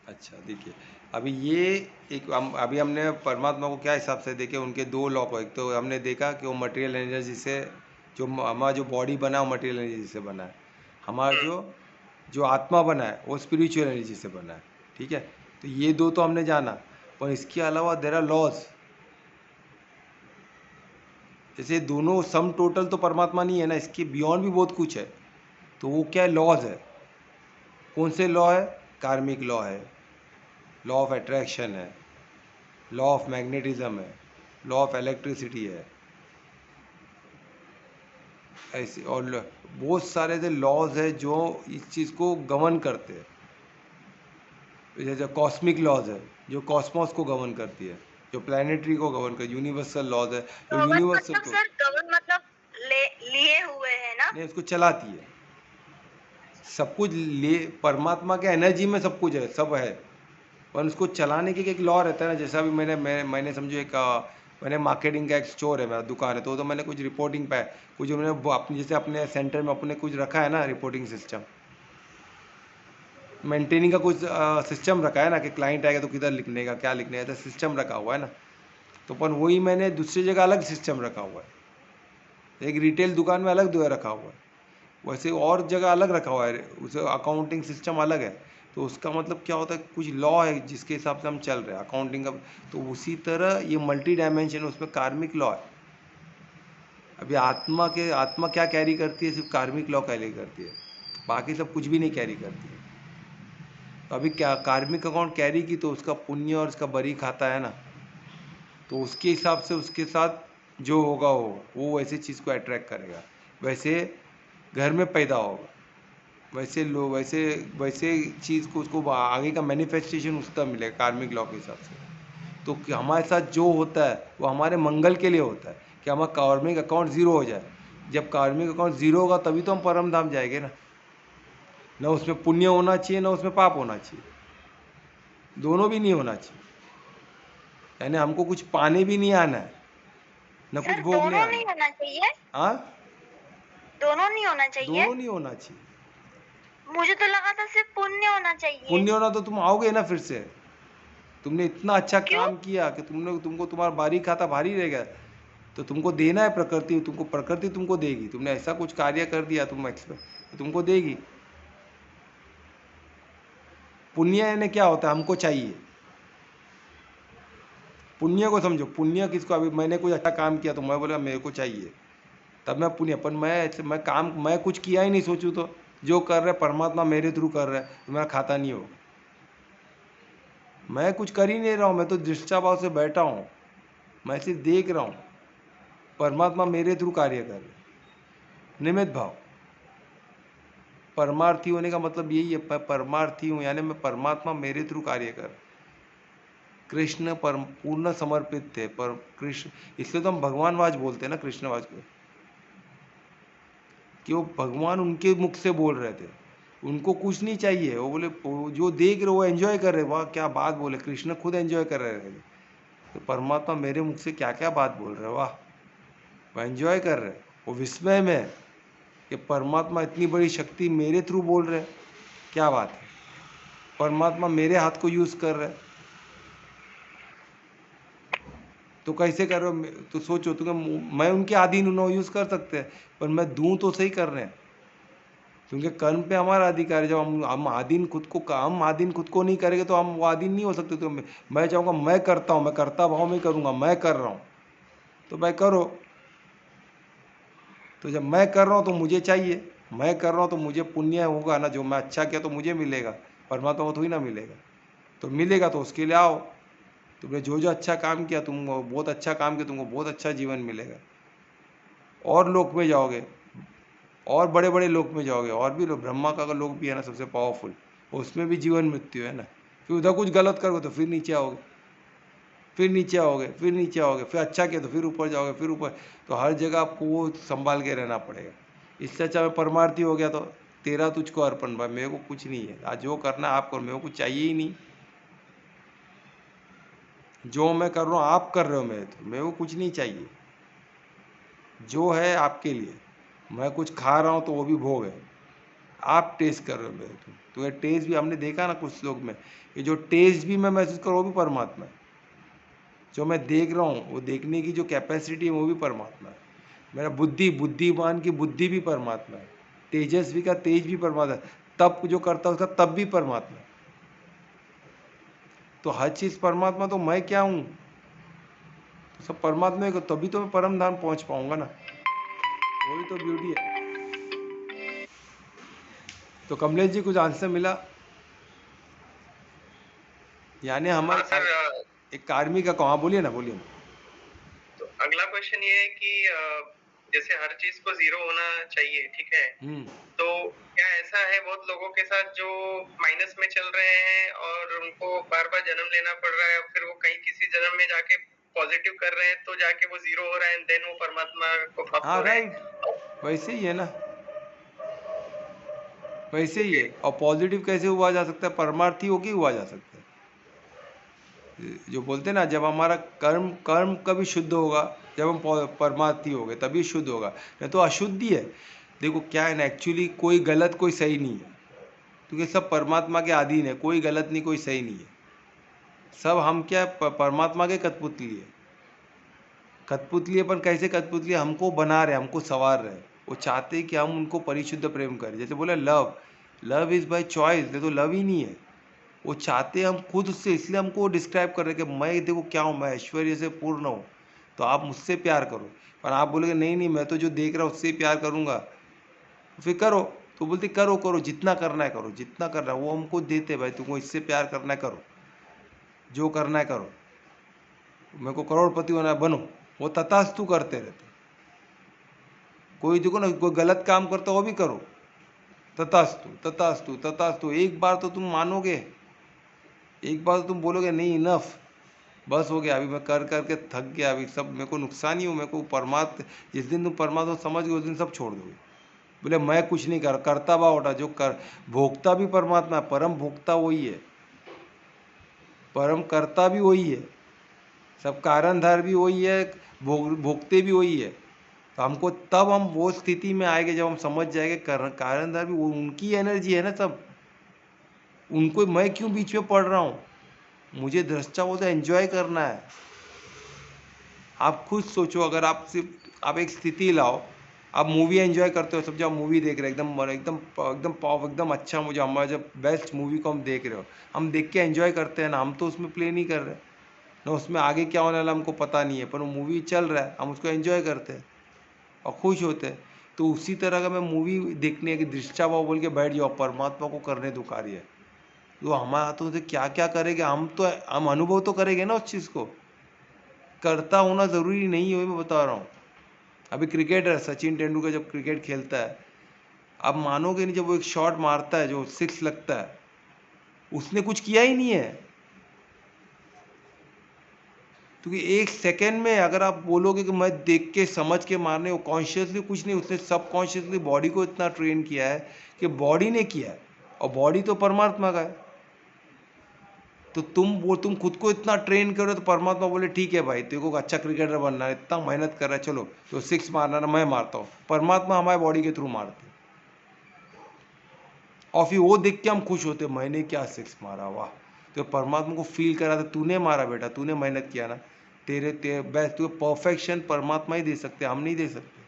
अच्छा देखिए, अभी ये एक अभी हमने परमात्मा को क्या हिसाब से देखे, उनके दो लॉ को। एक तो हमने देखा कि वो मटेरियल एनर्जी से, जो हमारा जो बॉडी बना है वो मटेरियल एनर्जी से बना है, हमारा जो जो आत्मा बना है वो स्पिरिचुअल एनर्जी से बना है। ठीक है, तो ये दो तो हमने जाना, पर इसके अलावा देयर आर लॉज। जैसे दोनों सम टोटल तो परमात्मा नहीं है ना, इसके बियॉन्ड भी बहुत कुछ है। तो वो क्या है, लॉज है। कौन से लॉ है? कार्मिक लॉ है, लॉ ऑफ अट्रैक्शन है, लॉ ऑफ मैग्नेटिज्म है, लॉ ऑफ इलेक्ट्रिसिटी है, ऐसे और बहुत सारे जो लॉज है जो इस चीज़ को गवर्न करते हैं। जैसे कॉस्मिक लॉज है जो कॉस्मोस को गवर्न करती है, जो प्लानिटरी को गवर्न कर, यूनिवर्सल लॉज है जो यूनिवर्सल को, सर गवर्न मतलब लिए हुए है ना, नहीं उसको चलाती है। सब कुछ ले, परमात्मा के एनर्जी में सब कुछ है, सब है, पर उसको चलाने के एक लॉ रहता है ना। जैसा भी मैंने समझो एक मैंने मार्केटिंग का एक स्टोर है, मेरा दुकान है, तो मैंने कुछ रिपोर्टिंग पे कुछ मैंने अपने जैसे अपने सेंटर में अपने कुछ रखा है ना, रिपोर्टिंग सिस्टम, मेंटेनिंग का कुछ सिस्टम रखा है ना, कि क्लाइंट आएगा तो किधर लिखने का, क्या लिखने का, तो सिस्टम रखा हुआ है ना। तो पर वही मैंने दूसरी जगह अलग सिस्टम रखा हुआ है, एक रिटेल दुकान में अलग रखा हुआ है, वैसे और जगह अलग रखा हुआ है, उसे अकाउंटिंग सिस्टम अलग है। तो उसका मतलब क्या होता है, कुछ लॉ है जिसके हिसाब से हम चल रहे हैं अकाउंटिंग का। तो उसी तरह ये मल्टी डायमेंशन, उसमें कार्मिक लॉ है। अभी आत्मा क्या कैरी करती है, सिर्फ कार्मिक लॉ कैरी करती है, बाकी सब कुछ भी नहीं कैरी करती है। तो अभी क्या कार्मिक अकाउंट कैरी की, तो उसका पुण्य और उसका बरी खाता है ना, तो उसके हिसाब से उसके साथ जो होगा वो वैसे चीज़ को अट्रैक्ट करेगा, वैसे घर में पैदा होगा, वैसे लो वैसे वैसे चीज़ को उसको आगे का मैनिफेस्टेशन उसका मिलेगा कार्मिक लॉ के हिसाब से। तो हमारे साथ जो होता है वो हमारे मंगल के लिए होता है, कि हमारा कार्मिक अकाउंट ज़ीरो हो जाए। जब कार्मिक अकाउंट ज़ीरो होगा तभी तो हम परम धाम जाएंगे ना। ना उसमें पुण्य होना चाहिए ना उसमें पाप होना चाहिए, दोनों भी नहीं होना चाहिए। यानी हमको कुछ पाने भी नहीं आना है, ना कुछ भोगने दोनों आना नहीं है। होना चाहिए, हाँ, दोनों नहीं होना चाहिए। दोनों नहीं होना चाहिए। मुझे तो लगा था सिर्फ पुण्य होना चाहिए। पुण्य होना तो तुम आओगे ना फिर से, तुमने इतना अच्छा क्यों? काम किया कि तुमको तुम्हारा बारी खाता भारी रहेगा, तो तुमको देना है प्रकृति, प्रकृति तुमको देगी। तुमने ऐसा कुछ कार्य कर दिया तो तुमको देगी। पुण्य यानी क्या होता है, हमको चाहिए। पुण्य को समझो, पुण्य किसको, अभी मैंने कुछ अच्छा काम किया तो मैं बोला मेरे को चाहिए, तब मैं पुण्य। पर मैं कुछ किया ही नहीं, सोचूं तो जो कर रहे परमात्मा मेरे थ्रू कर रहा है, तो मेरा खाता नहीं होगा। मैं कुछ कर ही नहीं रहा हूँ, मैं तो दृष्टा भाव से बैठा हूँ, मैं सिर्फ देख रहा हूँ, परमात्मा मेरे थ्रू कार्य कर रहे। निमित्त भाव। परमार्थी होने का मतलब यही है, मैं परमार्थी हूँ, यानी मैं परमात्मा मेरे थ्रू कार्य कर। कृष्ण परम पूर्ण समर्पित थे, पर कृष्ण, इसलिए तो हम भगवानवाज बोलते हैं ना कृष्णवाज को, कि वो भगवान उनके मुख से बोल रहे थे, उनको कुछ नहीं चाहिए। वो बोले जो देख रहे वो एंजॉय कर रहे। वाह क्या बात बोले, कृष्ण खुद एंजॉय कर रहे थे। तो परमात्मा मेरे मुख से क्या क्या बात बोल रहे, वाह, वो एंजॉय कर रहे, वो विस्मय में है कि परमात्मा इतनी बड़ी शक्ति मेरे थ्रू बोल रहे, क्या बात है, परमात्मा मेरे हाथ को यूज कर रहे। तो कैसे कर रहे हो, तो सोचो तो मैं उनके अधीन हूं, नो यूज कर सकते हैं, पर मैं दूं तो सही कर रहे हैं, क्योंकि कर्म पे हमारा अधिकार है। जब हम आधीन खुद को, हम आधीन खुद को नहीं करेंगे तो हम वो आधीन नहीं हो सकते। तो मैं चाहूँगा मैं करता हूँ, मैं कर्ता भाव में करूँगा, मैं कर रहा हूँ, तो भाई करो। तो जब मैं कर रहा हूँ तो मुझे चाहिए, मैं कर रहा हूँ तो मुझे पुण्य होगा ना, जो मैं अच्छा किया तो मुझे मिलेगा, परमात्मा को थोड़ी ना मिलेगा। तो मिलेगा तो उसके लिए आओ, तुमने जो जो अच्छा काम किया, तुम बहुत अच्छा काम किया, तुमको बहुत अच्छा जीवन मिलेगा, और लोक में जाओगे, और बड़े बड़े लोक में जाओगे, और भी लोग, ब्रह्मा का लोक भी है ना सबसे पावरफुल, उसमें भी जीवन मृत्यु है ना। फिर उधर कुछ गलत करोगे तो फिर नीचे आओगे, फिर नीचे आओगे, फिर नीचे आओगे, फिर अच्छा किया तो फिर ऊपर जाओगे, फिर ऊपर। तो हर जगह आपको वो संभाल के रहना पड़ेगा। इससे अच्छा मैं परमार्थी हो गया तो तेरा तुझको अर्पण, भाई मेरे को कुछ नहीं है, आज जो करना है आप करो, मेरे को कुछ चाहिए ही नहीं। जो मैं कर रहा हूँ आप कर रहे हो, मेरे को कुछ नहीं चाहिए, जो है आपके लिए। मैं कुछ खा रहा हूँ तो वो भी भोग है, आप टेस्ट कर रहे हो मेरे तो ये टेस्ट भी हमने देखा ना कुछ लोग में, ये जो टेस्ट भी मैं महसूस कर रहा हूँ वो भी परमात्मा है। जो मैं देख रहा हूँ वो देखने की जो कैपेसिटी है वो भी परमात्मा है। मेरा बुद्धिमान की बुद्धि भी परमात्मा है, तेजस्वी का तेज भी परमात्मा है, तप जो करता है उसका तप भी परमात्मा है। तो हर चीज़ परमात्मा, तो मैं क्या हूँ, तो सब परमात्मा को, तभी तो मैं परम धाम पहुँच पाऊंगा ना, वही तो ब्यूटी है। तो कमलेश जी कुछ आंसर मिला, यानी हमारे सर, एक कार्मिक का कहाँ, बोलिए ना, बोलिए ना। तो अगला क्वेश्चन ये है कि जैसे हर चीज को जीरो होना चाहिए, ठीक है, तो क्या ऐसा है बहुत लोगों के साथ जो माइनस में चल रहे हैं और उनको बार बार जन्म लेना पड़ रहा है, फिर वो कहीं किसी जन्म में जाके पॉजिटिव कर रहे हैं तो जाके वो जीरो हो रहा है, एंड देन वो परमात्मा को प्राप्त हाँ हो रहे राइट, हैं। वैसे ही है ना, वैसे ही है। और पॉजिटिव कैसे हुआ जा सकता है, परमार्थी होके हुआ जा सकता है। जो बोलते हैं ना, जब हमारा कर्म कर्म कभी शुद्ध होगा, जब हम परमार्थी हो गए तभी शुद्ध होगा, नहीं तो अशुद्धि है। देखो क्या है ना, एक्चुअली कोई गलत कोई सही नहीं है, क्योंकि सब परमात्मा के अधीन है, कोई गलत नहीं कोई सही नहीं है। सब हम क्या परमात्मा के कठपुतली है। कठपुतली अपन कैसे कठपुतली, हमको बना रहे, हमको संवार रहे, वो चाहते हैं कि हम उनको परिशुद्ध प्रेम करें। जैसे बोले love, love is by choice, तो लव ही नहीं है, वो चाहते हैं हम खुद उससे, इसलिए हमको डिस्क्राइब कर रहे हैं कि मैं देखो क्या हूँ, मैं ऐश्वर्य से पूर्ण हूँ, तो आप मुझसे प्यार करो। पर आप बोलोगे नहीं नहीं मैं तो जो देख रहा हूँ उससे प्यार करूँगा, तो फिर करो। तो बोलते करो करो, जितना करना है करो, जितना करना है वो हमको देते, भाई तुमको इससे प्यार करना है करो, जो करना है करो, मेरे को करोड़पति होना है बनो, वो तथास्तु करते रहते। कोई देखो ना, कोई गलत काम करता वो भी करो, तथास्तु तथास्तु तथास्तु। एक बार तो तुम मानोगे, एक बार तो तुम बोलोगे नहीं इनफ, बस हो गया, अभी मैं कर करके थक गया, अभी सब मेरे को नुकसान ही हो, मेरे को परमात्मा, जिस दिन तुम परमात्मा समझ गए उस दिन सब छोड़ दोगे। बोले मैं कुछ नहीं करता भाव उठा, जो कर भोक्ता भी परमात्मा है, परम भोक्ता वही है, परम कर्ता भी वही है, सब कारणधार भी वही है, भोगते भी वही है। तो हमको तब हम वो स्थिति में आएंगे जब हम समझ जाएंगे कारणधार भी उनकी एनर्जी है ना सब, उनको मैं क्यों बीच में पड़ रहा हूँ, मुझे दृष्टा वो तो एंजॉय करना है। आप खुद सोचो, अगर आप सिर्फ आप एक स्थिति लाओ, आप मूवी एंजॉय करते हो, समझो आप मूवी देख रहे हो, एकदम एकदम एकदम अच्छा, मुझे हमारा जब बेस्ट मूवी को हम देख रहे हो, हम देख के एंजॉय करते हैं ना, हम तो उसमें प्ले नहीं कर रहे ना, उसमें आगे क्या होने वाला हमको पता नहीं है, पर वो मूवी चल रहा है, हम उसको एंजॉय करते हैं और खुश होते हैं। तो उसी तरह का मैं मूवी देखने की दृष्टाभाव बोल के बैठ जाओ, परमात्मा को करने दो कार्य, तो हमारे हाथों से क्या क्या करेंगे, हम अनुभव तो करेंगे ना उस चीज़ को। करता होना ज़रूरी नहीं है, मैं बता रहा हूँ, अभी क्रिकेटर सचिन तेंदुलकर जब क्रिकेट खेलता है, आप मानोगे नहीं, जब वो एक शॉट मारता है जो 6 लगता है, उसने कुछ किया ही नहीं है। क्योंकि एक सेकेंड में अगर आप बोलोगे कि मैं देख के समझ के मारने, वो कॉन्शियसली कुछ नहीं, उसने सबकॉन्शियसली बॉडी को इतना ट्रेन किया है कि बॉडी ने किया है, और बॉडी तो परमात्मा का है। तो तुम खुद को इतना ट्रेन करो तो परमात्मा बोले ठीक है भाई, तेरे को अच्छा क्रिकेटर बनना है, इतना मेहनत कर रहा है, चलो तो 6 मारना ना, मैं मारता हूँ। परमात्मा हमारे बॉडी के थ्रू मारते, और फिर वो देख के हम खुश होते, मैंने क्या 6 मारा, वाह। तो परमात्मा को फील करा था, तूने मारा बेटा, तूने मेहनत किया ना, तेरे बेस्ट, तुझे परफेक्शन परमात्मा ही दे सकते, हम नहीं दे सकते।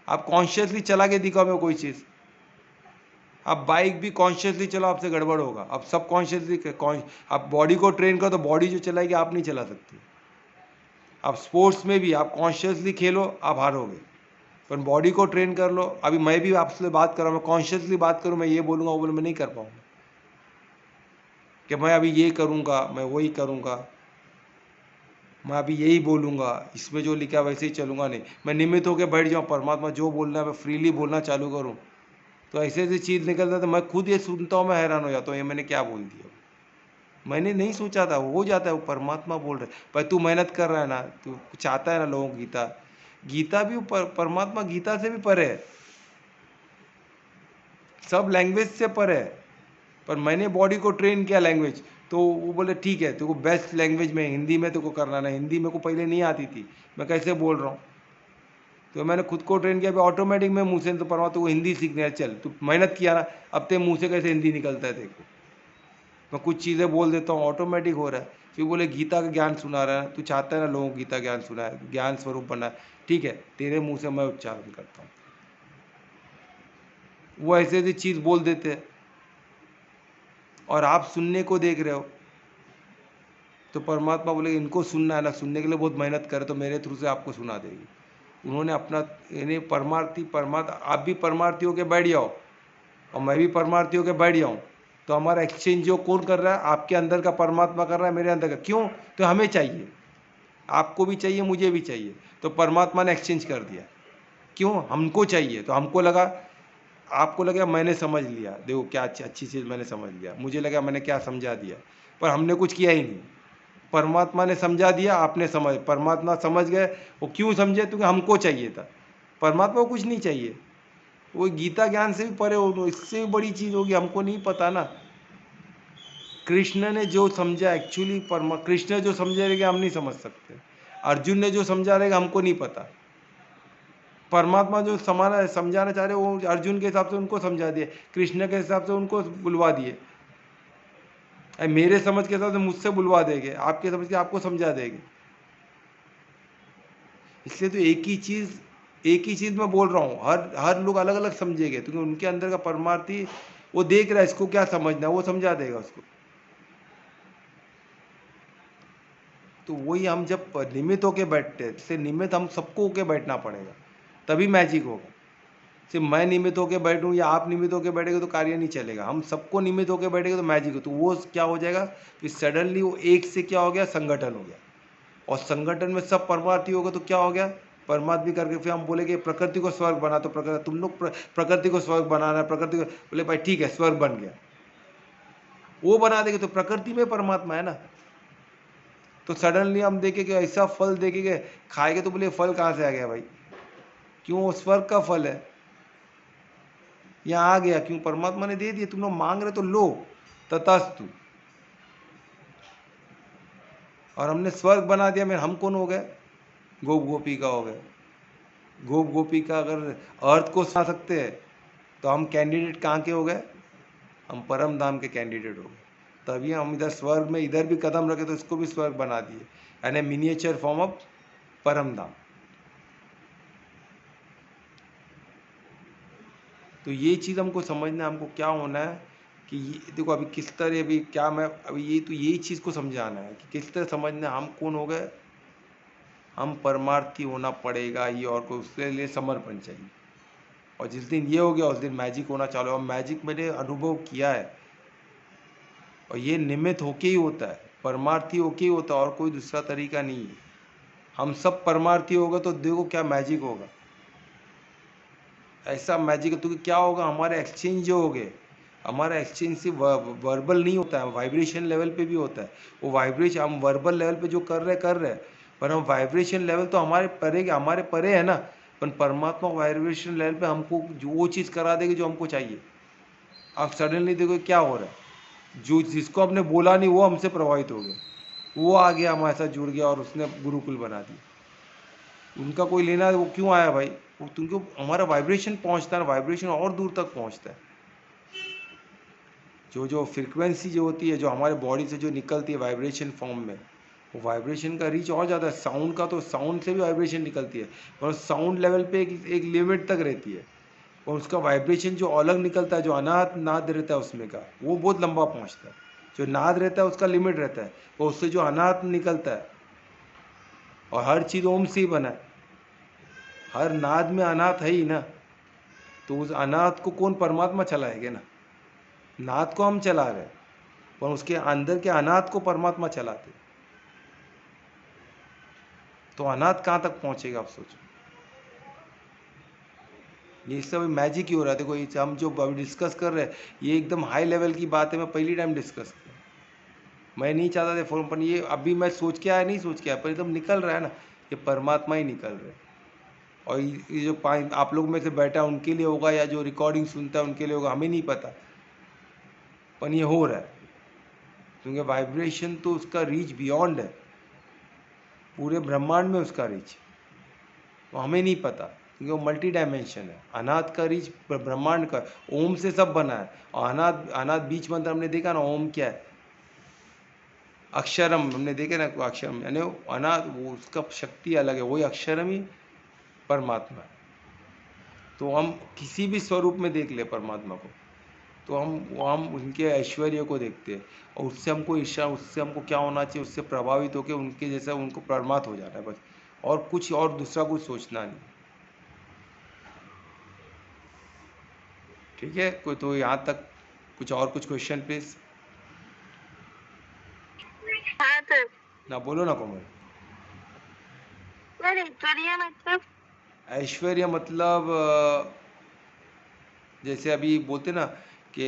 आप कॉन्शियसली चला के दिखाओ मैं कोई चीज़, आप बाइक भी कॉन्शियसली चलो, आपसे गड़बड़ होगा। अब सब कॉन्शियसली, आप बॉडी को ट्रेन करो तो बॉडी जो चलाएगी, आप नहीं चला सकते। आप स्पोर्ट्स में भी आप कॉन्शियसली खेलो, आप हारोगे, पर बॉडी को ट्रेन कर लो। अभी मैं भी आपसे बात कर रहा हूँ, मैं कॉन्शियसली बात करूँ, मैं ये बोलूँगा वो बोलूँ, मैं नहीं कर पाऊँगा कि मैं अभी ये करूँगा, मैं वही करूँगा, मैं अभी यही बोलूँगा, इसमें जो लिखा है वैसे ही चलूँगा, नहीं। मैं निमित्त होकर बैठ जाऊँ, परमात्मा जो बोलना है मैं फ्रीली बोलना चालू करूँ, तो ऐसे ऐसी चीज़ निकलता है तो मैं खुद ये सुनता हूँ, मैं हैरान हो जाता हूँ, ये मैंने क्या बोल दिया, मैंने नहीं सोचा था, हो जाता है, वो परमात्मा बोल रहे। पर तू मेहनत कर रहा है ना, तू चाहता है ना लोगों को गीता, गीता भी परमात्मा गीता से भी परे है, सब लैंग्वेज से परे है। पर मैंने बॉडी को ट्रेन किया लैंग्वेज, तो वो बोले ठीक है, तेरे को बेस्ट लैंग्वेज में हिंदी में तेरे को करना ना, हिंदी मेरे को पहले नहीं आती थी, मैं कैसे बोल रहा हूँ, तो मैंने खुद को ट्रेन किया, ऑटोमेटिक में मुँह से तो परमात्मा को हिंदी सीखने है, चल तू मेहनत किया ना, अब तेरे मुँह से कैसे हिंदी निकलता है, देखो मैं कुछ चीज़ें बोल देता हूँ, ऑटोमेटिक हो रहा है। फिर बोले गीता का ज्ञान सुना रहा है, तू चाहता है ना लोगों को गीता ज्ञान सुना है, ज्ञान स्वरूप बना है, ठीक है, तेरे मुंह से मैं उच्चारण करता हूँ। वो ऐसे ऐसी चीज़ बोल देते हैं और आप सुनने को देख रहे हो, तो परमात्मा बोले इनको सुनना है ना, सुनने के लिए बहुत मेहनत करे, तो मेरे थ्रू से आपको सुना देगी। उन्होंने अपना, यानी आप भी परमार्थी होकर बैठ जाओ और मैं भी परमार्थी होकर बैठ जाऊँ, तो हमारा एक्सचेंज जो कौन कर रहा है, आपके अंदर का परमात्मा कर रहा है, मेरे अंदर का। क्यों? तो हमें चाहिए, आपको भी चाहिए, मुझे भी चाहिए, तो परमात्मा ने एक्सचेंज कर दिया। क्यों? हमको चाहिए, तो हमको लगा, आपको लगा मैंने समझ लिया, देखो क्या अच्छी चीज़ मैंने समझ लिया, मुझे लगा मैंने क्या समझा दिया, पर हमने कुछ किया ही नहीं, परमात्मा ने समझा दिया, आपने समझ, परमात्मा समझ गए। वो क्यों समझे? क्योंकि हमको चाहिए था, परमात्मा को कुछ नहीं चाहिए, वो गीता ज्ञान से भी परे हो, इससे भी बड़ी चीज़ होगी, हमको नहीं पता ना। कृष्ण ने जो समझा एक्चुअली, कृष्ण जो समझा रहेगा हम नहीं समझ सकते, अर्जुन ने जो समझा रहेगा हमको नहीं पता, परमात्मा जो समझाना चाह रहे वो अर्जुन के हिसाब से उनको समझा दिए, कृष्ण के हिसाब से उनको बुलवा दिए, मेरे समझ के हिसाब से मुझसे बुलवा देंगे, आपके समझ के आपको समझा देंगे। इसलिए तो एक ही चीज़ मैं बोल रहा हूँ, हर लोग अलग अलग समझेंगे, क्योंकि उनके अंदर का परमार्थी वो देख रहा है, इसको क्या समझना है, वो समझा देगा उसको। तो वही हम जब निमित्त होके बैठते हैं, इससे निमित्त हम सबको होके बैठना पड़ेगा, तभी मैजिक होगा। सिर्फ मैं निमित्त होके बैठूं या आप निमित्त होके बैठेंगे तो कार्य नहीं चलेगा, हम सबको निमित्त होके बैठेंगे तो मैजिक हो। तो वो क्या हो जाएगा, फिर सडनली वो एक से क्या हो गया, संगठन हो गया, और संगठन में सब परमार्थी होगा तो क्या हो गया, परमात्मा करके फिर हम बोलेंगे प्रकृति को स्वर्ग बना, तो प्रकृति, तुम लोग प्रकृति को स्वर्ग बनाना है, प्रकृति को, बोले भाई ठीक है स्वर्ग बन गया, वो बना देंगे, तो प्रकृति में परमात्मा है ना। तो सडनली हम देखेंगे ऐसा फल देखेंगे, खाएंगे तो बोले फल कहाँ से आ गया भाई, क्यों? वो स्वर्ग का फल है, यहाँ आ गया, क्यों? परमात्मा ने दे दिया, तुम लोग मांग रहे तो लो, तथास्तु। और हमने स्वर्ग बना दिया, मैं हम कौन हो गए, गोप गोपी का हो गए। गोप गोपी का अगर अर्थ को सुना सकते हैं तो हम कैंडिडेट कहाँ के हो गए, हम परम धाम के कैंडिडेट हो गए। तभी हम इधर स्वर्ग में इधर भी कदम रखे तो इसको भी स्वर्ग बना दिए, यानी मिनिएचर फॉर्म ऑफ परम धाम। तो ये चीज़ हमको समझना है, हमको क्या होना है कि देखो अभी किस तरह, अभी क्या मैं अभी यही चीज़ को समझाना है कि किस तरह समझना, हम कौन हो गए, हम परमार्थी होना पड़ेगा ही, और को उसके लिए समर्पण चाहिए। और जिस दिन ये हो गया उस दिन मैजिक होना चालू। और मैजिक मैंने अनुभव किया है, और ये निमित्त होके ही होता है, परमार्थी होके ही होता है, और कोई दूसरा तरीका नहीं है। हम सब परमार्थी होगा तो देखो क्या मैजिक होगा। ऐसा मैजिक है, तो क्या होगा, हमारे एक्सचेंज जो हो गए, हमारा एक्सचेंज सिर्फ वर्बल नहीं होता है, वाइब्रेशन लेवल पे भी होता है। वो वाइब्रेशन हम वर्बल लेवल पे जो कर रहे हैं, पर हम वाइब्रेशन लेवल तो हमारे परे है ना, पर परमात्मा वाइब्रेशन लेवल पे हमको जो वो चीज़ करा देगी जो हमको चाहिए। आप सडनली देखो क्या हो रहा है, जो जिसको हमने बोला नहीं वो हमसे प्रभावित हो गया, वो आ गया हमारे साथ जुड़ गया और उसने गुरुकुल बना दिया। उनका कोई लेना, वो क्यों आया भाई, वो तुमको हमारा वाइब्रेशन पहुंचता है, वाइब्रेशन और दूर तक पहुंचता है। जो फ्रीक्वेंसी जो होती है, जो हमारे बॉडी से जो निकलती है वाइब्रेशन फॉर्म में, वो वाइब्रेशन का रीच और ज़्यादा है। साउंड का तो साउंड से भी वाइब्रेशन निकलती है, और साउंड लेवल पे एक लिमिट तक रहती है, और उसका वाइब्रेशन जो अलग निकलता है, जो अनाहत नाद रहता है उसमें का, वो बहुत लंबा पहुंचता है। जो नाद रहता है उसका लिमिट रहता है, और उससे जो अनाहत निकलता है, और हर चीज़ ओम से ही बना है, हर नाद में अनाहत है ही ना, तो उस अनाहत को कौन, परमात्मा चलाएगा ना। नाद को हम चला रहे हैं, पर उसके अंदर के अनाहत को परमात्मा चलाते, तो अनाहत कहाँ तक पहुंचेगा आप सोचो। ये सब मैजिक ही हो रहा है। देखो ये हम जो अभी डिस्कस कर रहे हैं, ये एकदम हाई लेवल की बात है, मैं पहली टाइम डिस्कस किया। मैं नहीं चाहता था फोन पर, ये अभी मैं सोच के आया, नहीं सोच के आया, पर एकदम निकल रहा है ना, ये परमात्मा ही निकल रहे हैं। और ये जो आप लोग में से बैठा उनके लिए होगा, या जो रिकॉर्डिंग सुनता है उनके लिए होगा, हमें नहीं पता, पर ये हो रहा है, क्योंकि वाइब्रेशन तो उसका रीच बियॉन्ड है, पूरे ब्रह्मांड में उसका रीच, वो हमें नहीं पता, क्योंकि वो मल्टी डायमेंशन है। अनाथ का रीच ब्रह्मांड का, ओम से सब बना है, और अनाथ अनाथ बीच मंत्र हमने देखा ना, ओम क्या है, अक्षरम हमने देखे ना, अक्षरम यानी अनाथ, वो उसका शक्ति अलग है, वही अक्षरम ही परमात्मा है। तो हम किसी भी स्वरूप में देख ले परमात्मा को, तो हम उनके ऐश्वर्य को देखते हैं, और उससे हमको ईर्ष्या, उससे हमको क्या होना चाहिए, उससे प्रभावित होकर उनके जैसा उनको परमात्मा हो जाना है बस, और कुछ और दूसरा कुछ सोचना नहीं। ठीक है, कोई तो यहाँ तक कुछ और कुछ क्वेश्चन प्लीज। हाँ सर। ना बोलो ना कोमल। सर ऐश्वर्य मतलब? ऐश्वर्य मतलब जैसे अभी बोलते ना कि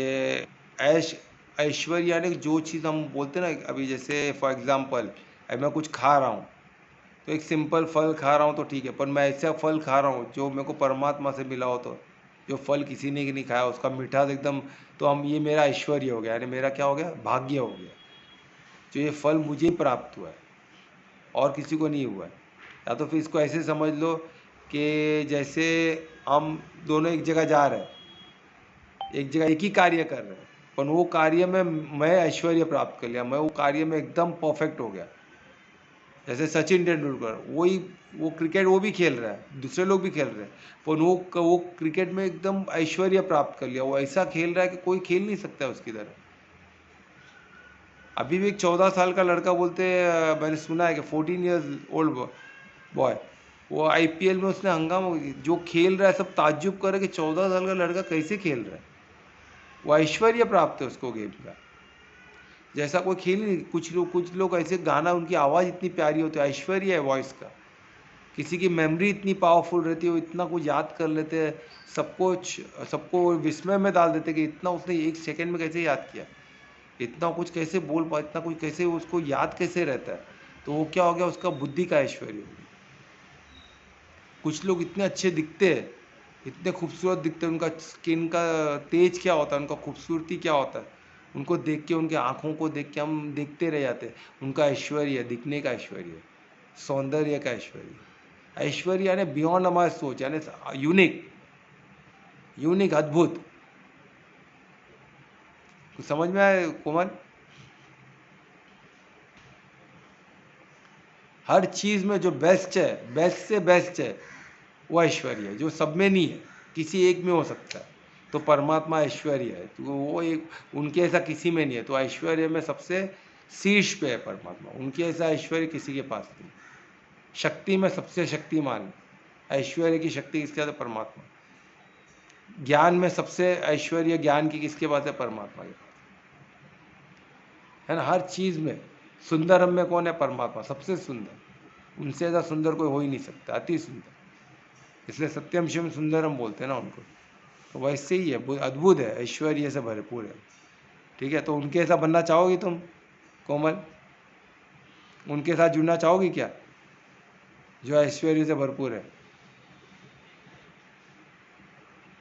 ऐश्वर्य यानी जो चीज़ हम बोलते ना, अभी जैसे फॉर एग्जांपल अभी मैं कुछ खा रहा हूँ, तो एक सिंपल फल खा रहा हूँ तो ठीक है, पर मैं ऐसा फल खा रहा हूँ जो मेरे को परमात्मा से मिला हो, तो जो फल किसी ने नहीं खाया, उसका मिठास एकदम, तो हम ये मेरा ऐश्वर्य हो गया, यानी मेरा क्या हो गया, भाग्य हो गया, जो ये फल मुझे ही प्राप्त हुआ है और किसी को नहीं हुआ है। या तो फिर इसको ऐसे समझ लो कि जैसे हम दोनों एक जगह जा रहे हैं, एक जगह एक ही कार्य कर रहे हैं, पर वो कार्य में मैं ऐश्वर्य प्राप्त कर लिया, मैं वो कार्य में एकदम परफेक्ट हो गया। जैसे सचिन तेंदुलकर, वो क्रिकेट वो भी खेल रहा है, दूसरे लोग भी खेल रहे हैं, पर वो क्रिकेट में एकदम ऐश्वर्य प्राप्त कर लिया, वो ऐसा खेल रहा है कि कोई खेल नहीं सकता उसकी तरह। अभी भी एक 14 साल का लड़का बोलते, मैंने सुना है कि 14 ईयर्स ओल्ड बॉय, वो आईपीएल में उसने हंगामा, जो खेल रहा है सब ताज्जुब कर रहे कि 14 साल का लड़का कैसे खेल रहा है, वो ऐश्वर्य प्राप्त है उसको गेम का, जैसा कोई खेल नहीं। कुछ लोग ऐसे गाना, उनकी आवाज़ इतनी प्यारी होती है, ऐश्वर्य है वॉइस का। किसी की मेमोरी इतनी पावरफुल रहती है, वो इतना कुछ याद कर लेते हैं, सबको विस्मय में डाल देते कि इतना उसने एक सेकंड में कैसे याद किया, इतना कुछ कैसे बोल पा, इतना कुछ कैसे उसको याद कैसे रहता है। तो वो क्या हो गया, उसका बुद्धि का ऐश्वर्य हो गया। कुछ लोग इतने अच्छे दिखते हैं, इतने खूबसूरत दिखते हैं, उनका स्किन का तेज क्या होता है, उनका खूबसूरती क्या होता है, उनको देख के, उनके आँखों को देख के हम देखते रह जाते हैं। उनका ऐश्वर्य, दिखने का ऐश्वर्य, सौंदर्य का ऐश्वर्य। ऐश्वर्य यानी बियॉन्ड हमारी सोच, यानी यूनिक अद्भुत। कुछ समझ में आया कोमल? हर चीज़ में जो बेस्ट है, बेस्ट से बेस्ट है, वो ऐश्वर्य है, जो सब में नहीं है, किसी एक में हो सकता है। तो परमात्मा ऐश्वर्य है, तो वो एक, उनके ऐसा किसी में नहीं है, तो ऐश्वर्य में सबसे शीर्ष पे है परमात्मा, उनके ऐसा ऐश्वर्य किसी के पास नहीं। शक्ति में सबसे शक्तिमान, ऐश्वर्य की शक्ति किसके पास है, परमात्मा। ज्ञान में सबसे ऐश्वर्य ज्ञान की किसके पास है, परमात्मा के पास है ना। हर चीज़ में सुंदरम में कौन है, परमात्मा सबसे सुंदर, उनसे ज़्यादा सुंदर कोई हो ही नहीं सकता, अति सुंदर। इसलिए सत्यम शिवम सुंदरम बोलते हैं ना उनको। तो वैसे ही है, अद्भुत है, ऐश्वर्य से भरपूर है। ठीक है, तो उनके ऐसा बनना चाहोगी तुम कोमल? उनके साथ जुड़ना चाहोगी क्या, जो ऐश्वर्य से भरपूर है?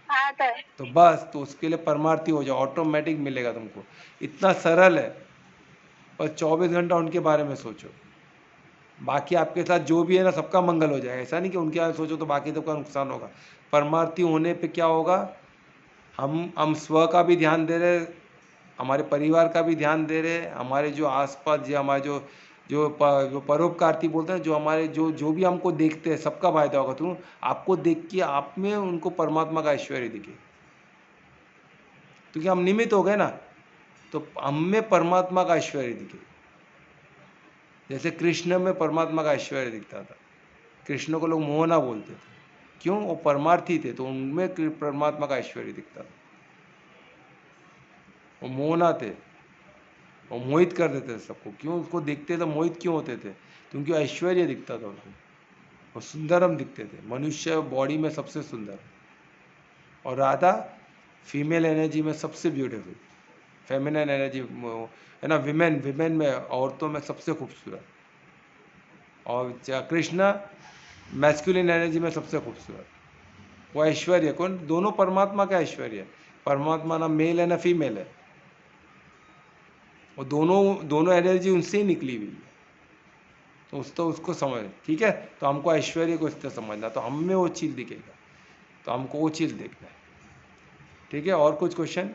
हाँ तो बस, तो उसके लिए परमार्थी हो जाओ, ऑटोमेटिक मिलेगा तुमको। इतना सरल है, बस 24 घंटा उनके बारे में सोचो, बाकी आपके साथ जो भी है ना सबका मंगल हो जाएगा। ऐसा नहीं कि उनके बारे में सोचो तो बाकी सबका नुकसान होगा। परमार्थी होने पे क्या होगा, हम स्व का भी ध्यान दे रहे, हमारे परिवार का भी ध्यान दे रहे, हमारे जो आसपास जो हमारे जो परोपकारती बोलते हैं, जो हमारे जो भी हमको देखते हैं सबका फायदा होगा। तुम आपको देख के आप में उनको परमात्मा का ऐश्वर्य दिखे, क्योंकि हम निमित्त हो गए ना, तो हम में परमात्मा का ऐश्वर्य दिखे। जैसे कृष्ण में परमात्मा का ऐश्वर्य दिखता था, कृष्ण को लोग मोहना बोलते थे, क्यों? वो परमार्थी थे, तो उनमें परमात्मा का ऐश्वर्य दिखता था। वो मोहना थे, वो मोहित कर देते थे सबको। क्यों उसको देखते थे मोहित क्यों होते थे? क्योंकि ऐश्वर्य दिखता था उनको, वो सुंदरम दिखते थे, मनुष्य बॉडी में सबसे सुंदर। और राधा फीमेल एनर्जी में सबसे ब्यूटीफुल, फेमिनिन एनर्जी है ना, विमेन में, औरतों में सबसे खूबसूरत। और कृष्णा मैस्कुलिन एनर्जी में सबसे खूबसूरत। वो ऐश्वर्य कौन? दोनों परमात्मा का ऐश्वर्य है। परमात्मा ना मेल है ना फीमेल है, वो दोनों एनर्जी उनसे ही निकली हुई है। तो उसको समझ, ठीक है। तो हमको ऐश्वर्य को इस तरह समझना, तो हम में वो चीज़ दिखेगा, तो हमको वो चीज़ देखना है। ठीक है, और कुछ क्वेश्चन?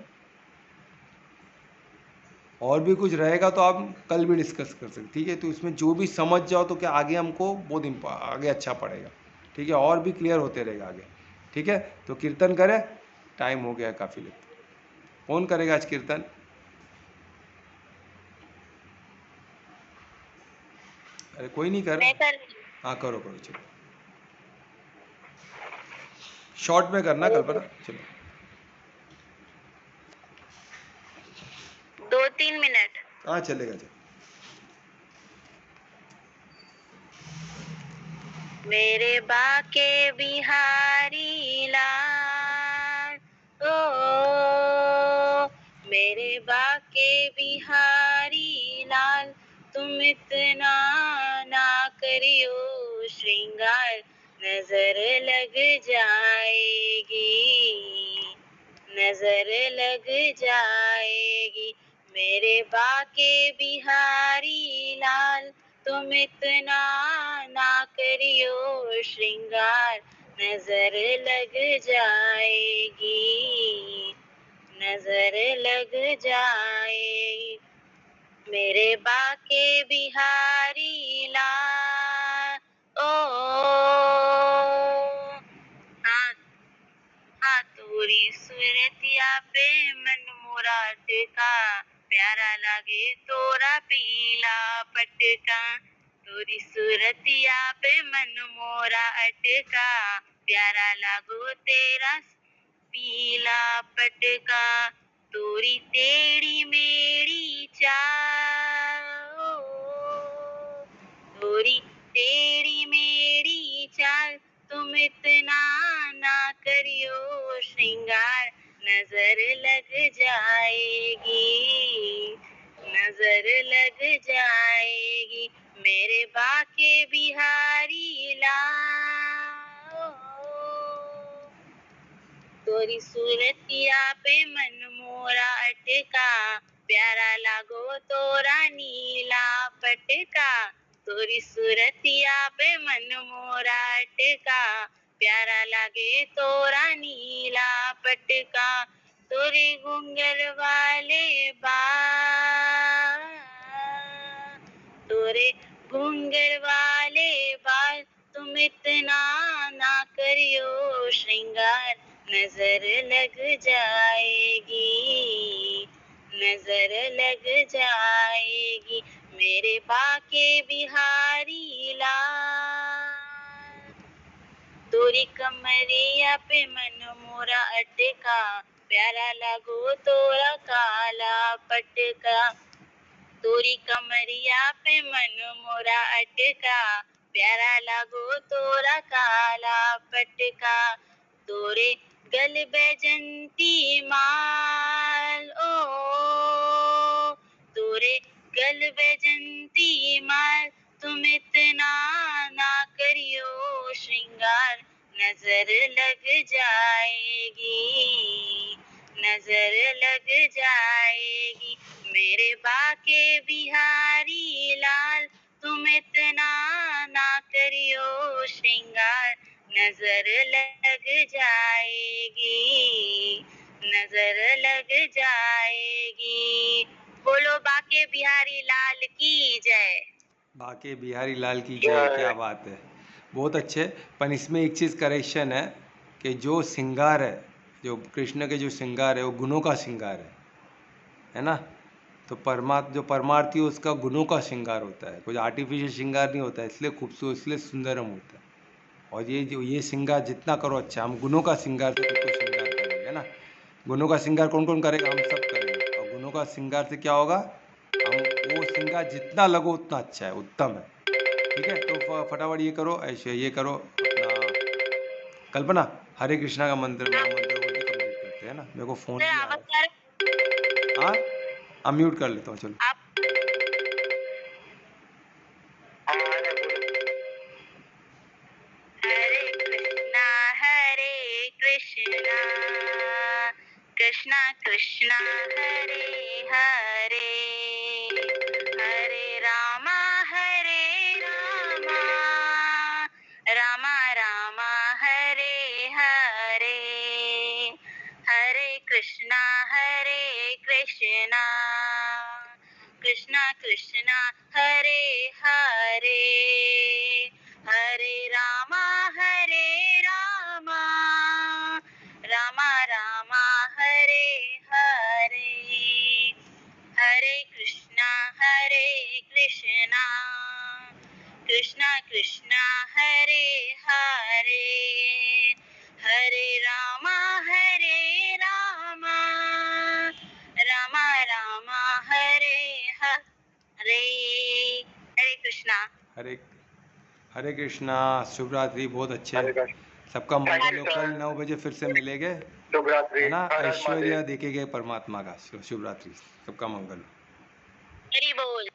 और भी कुछ रहेगा तो आप कल भी डिस्कस कर सकते, ठीक है। तो इसमें जो भी समझ जाओ तो क्या आगे हमको बहुत आगे अच्छा पड़ेगा, ठीक है, और भी क्लियर होते रहेगा आगे। ठीक है, तो कीर्तन करें, टाइम हो गया काफ़ी लेट। कौन करेगा आज कीर्तन? अरे कोई नहीं कर मैं कर हाँ करो करो, चलो शॉर्ट में करना कल्पना, चलो 2-3 मिनट। हाँ चलेगा चलो। मेरे बाके बिहारी लाल, ओ मेरे बाके बिहारी लाल, तुम इतना ना करियो श्रृंगार, नजर लग जाएगी, नजर लग जाएगी। मेरे बाके बिहारी लाल, तुम इतना ना करियो श्रृंगार, नजर लग जाएगी, नजर लग जाएगी। मेरे बाके बिहारी लाल, ओ हाँ हाँ, तोरी सूरतिया पे मन मोरा टिका, प्यारा लागे तोरा पीला पटका। तोरी सूरतिया पे मन मोरा अटका, प्यारा लागो तेरा पीला पटका। तोरी टेढ़ी मेरी चाल, तोरी टेढ़ी मेरी चाल, तुम इतना ना करियो श्रृंगार, नजर लग जाएगी, नजर लग जाएगी। मेरे बाके बिहारी लाल, तोरी सूरतिया पे मन मोरा अटका, प्यारा लागो तोरा नीला पटका। तोरी सूरतिया पे मन मोरा अटका, प्यारा लागे तोरा नीला पटका। तोरे घुंघर वाले बाल, तोरे घुंघर वाले बाल, तुम इतना ना करियो श्रृंगार, नजर लग जाएगी, नजर लग जाएगी। मेरे बाके बिहारी लाल, तोरी कमरिया पे मन मोरा अटका, प्यारा लागो तोरा काला पटका। तोरी कमरिया पे मन मोरा अटका, प्यारा लागो तोरा काला पटका, तोरे गल बैजंती माल, ओ तोरे गल बैजंती माल, तुम इतना ना करियो श्रृंगार, नजर लग जाएगी, नजर लग जाएगी, मेरे बाके बिहारी लाल, तुम इतना ना करियो श्रृंगार, नजर लग जाएगी, नजर लग जाएगी। बोलो बाके बिहारी लाल की जय। बाके बिहारी लाल की जय। क्या बात है, बहुत अच्छे। पर इसमें एक चीज़ करेक्शन है कि जो श्रृंगार है, जो कृष्ण के जो श्रृंगार है वो गुणों का श्रृंगार है ना। तो जो परमार्थी है उसका गुणों का श्रृंगार होता है, कुछ आर्टिफिशियल श्रृंगार नहीं होता है, इसलिए खूबसूरत, इसलिए सुंदरम होता है। और ये श्रृंगार जितना करो अच्छा, हम गुणों का श्रृंगार से खुद को श्रृंगार करेंगे, है ना। गुणों का श्रृंगार कौन कौन करेगा, हम सब करेंगे। और गुणों का श्रृंगार से क्या होगा, हम वो श्रृंगार जितना लगो उतना अच्छा है, उत्तम है। ठीक है, तो फटाफट ये करो, ऐसे ये करो अपना कल्पना, हरे कृष्णा का मंत्र महामंत्र को कंप्लीट करते हैं ना। मेरे को फोन भी आ रहा है, हाँ अम्यूट कर लेता हूँ, चलो। हरे कृष्णा कृष्णा कृष्णा हरे हरे, हरे रामा रामा रामा हरे हरे, हरे कृष्णा कृष्णा कृष्णा हरे हरे, हरे रामा रामा रामा हरे हरे, हरे कृष्णा कृष्णा कृष्णा हरे हरे, हरे रामा रामा रामा हरे हरे, हरे कृष्णा। हरे कृष्णा, शुभ रात्रि। बहुत अच्छे, सबका मंगल हो। कल 9 बजे फिर से मिलेंगे, है ना। ऐश्वर्य देखे गए परमात्मा का। शुभ रात्रि, सबका मंगल हो। हरि बोल।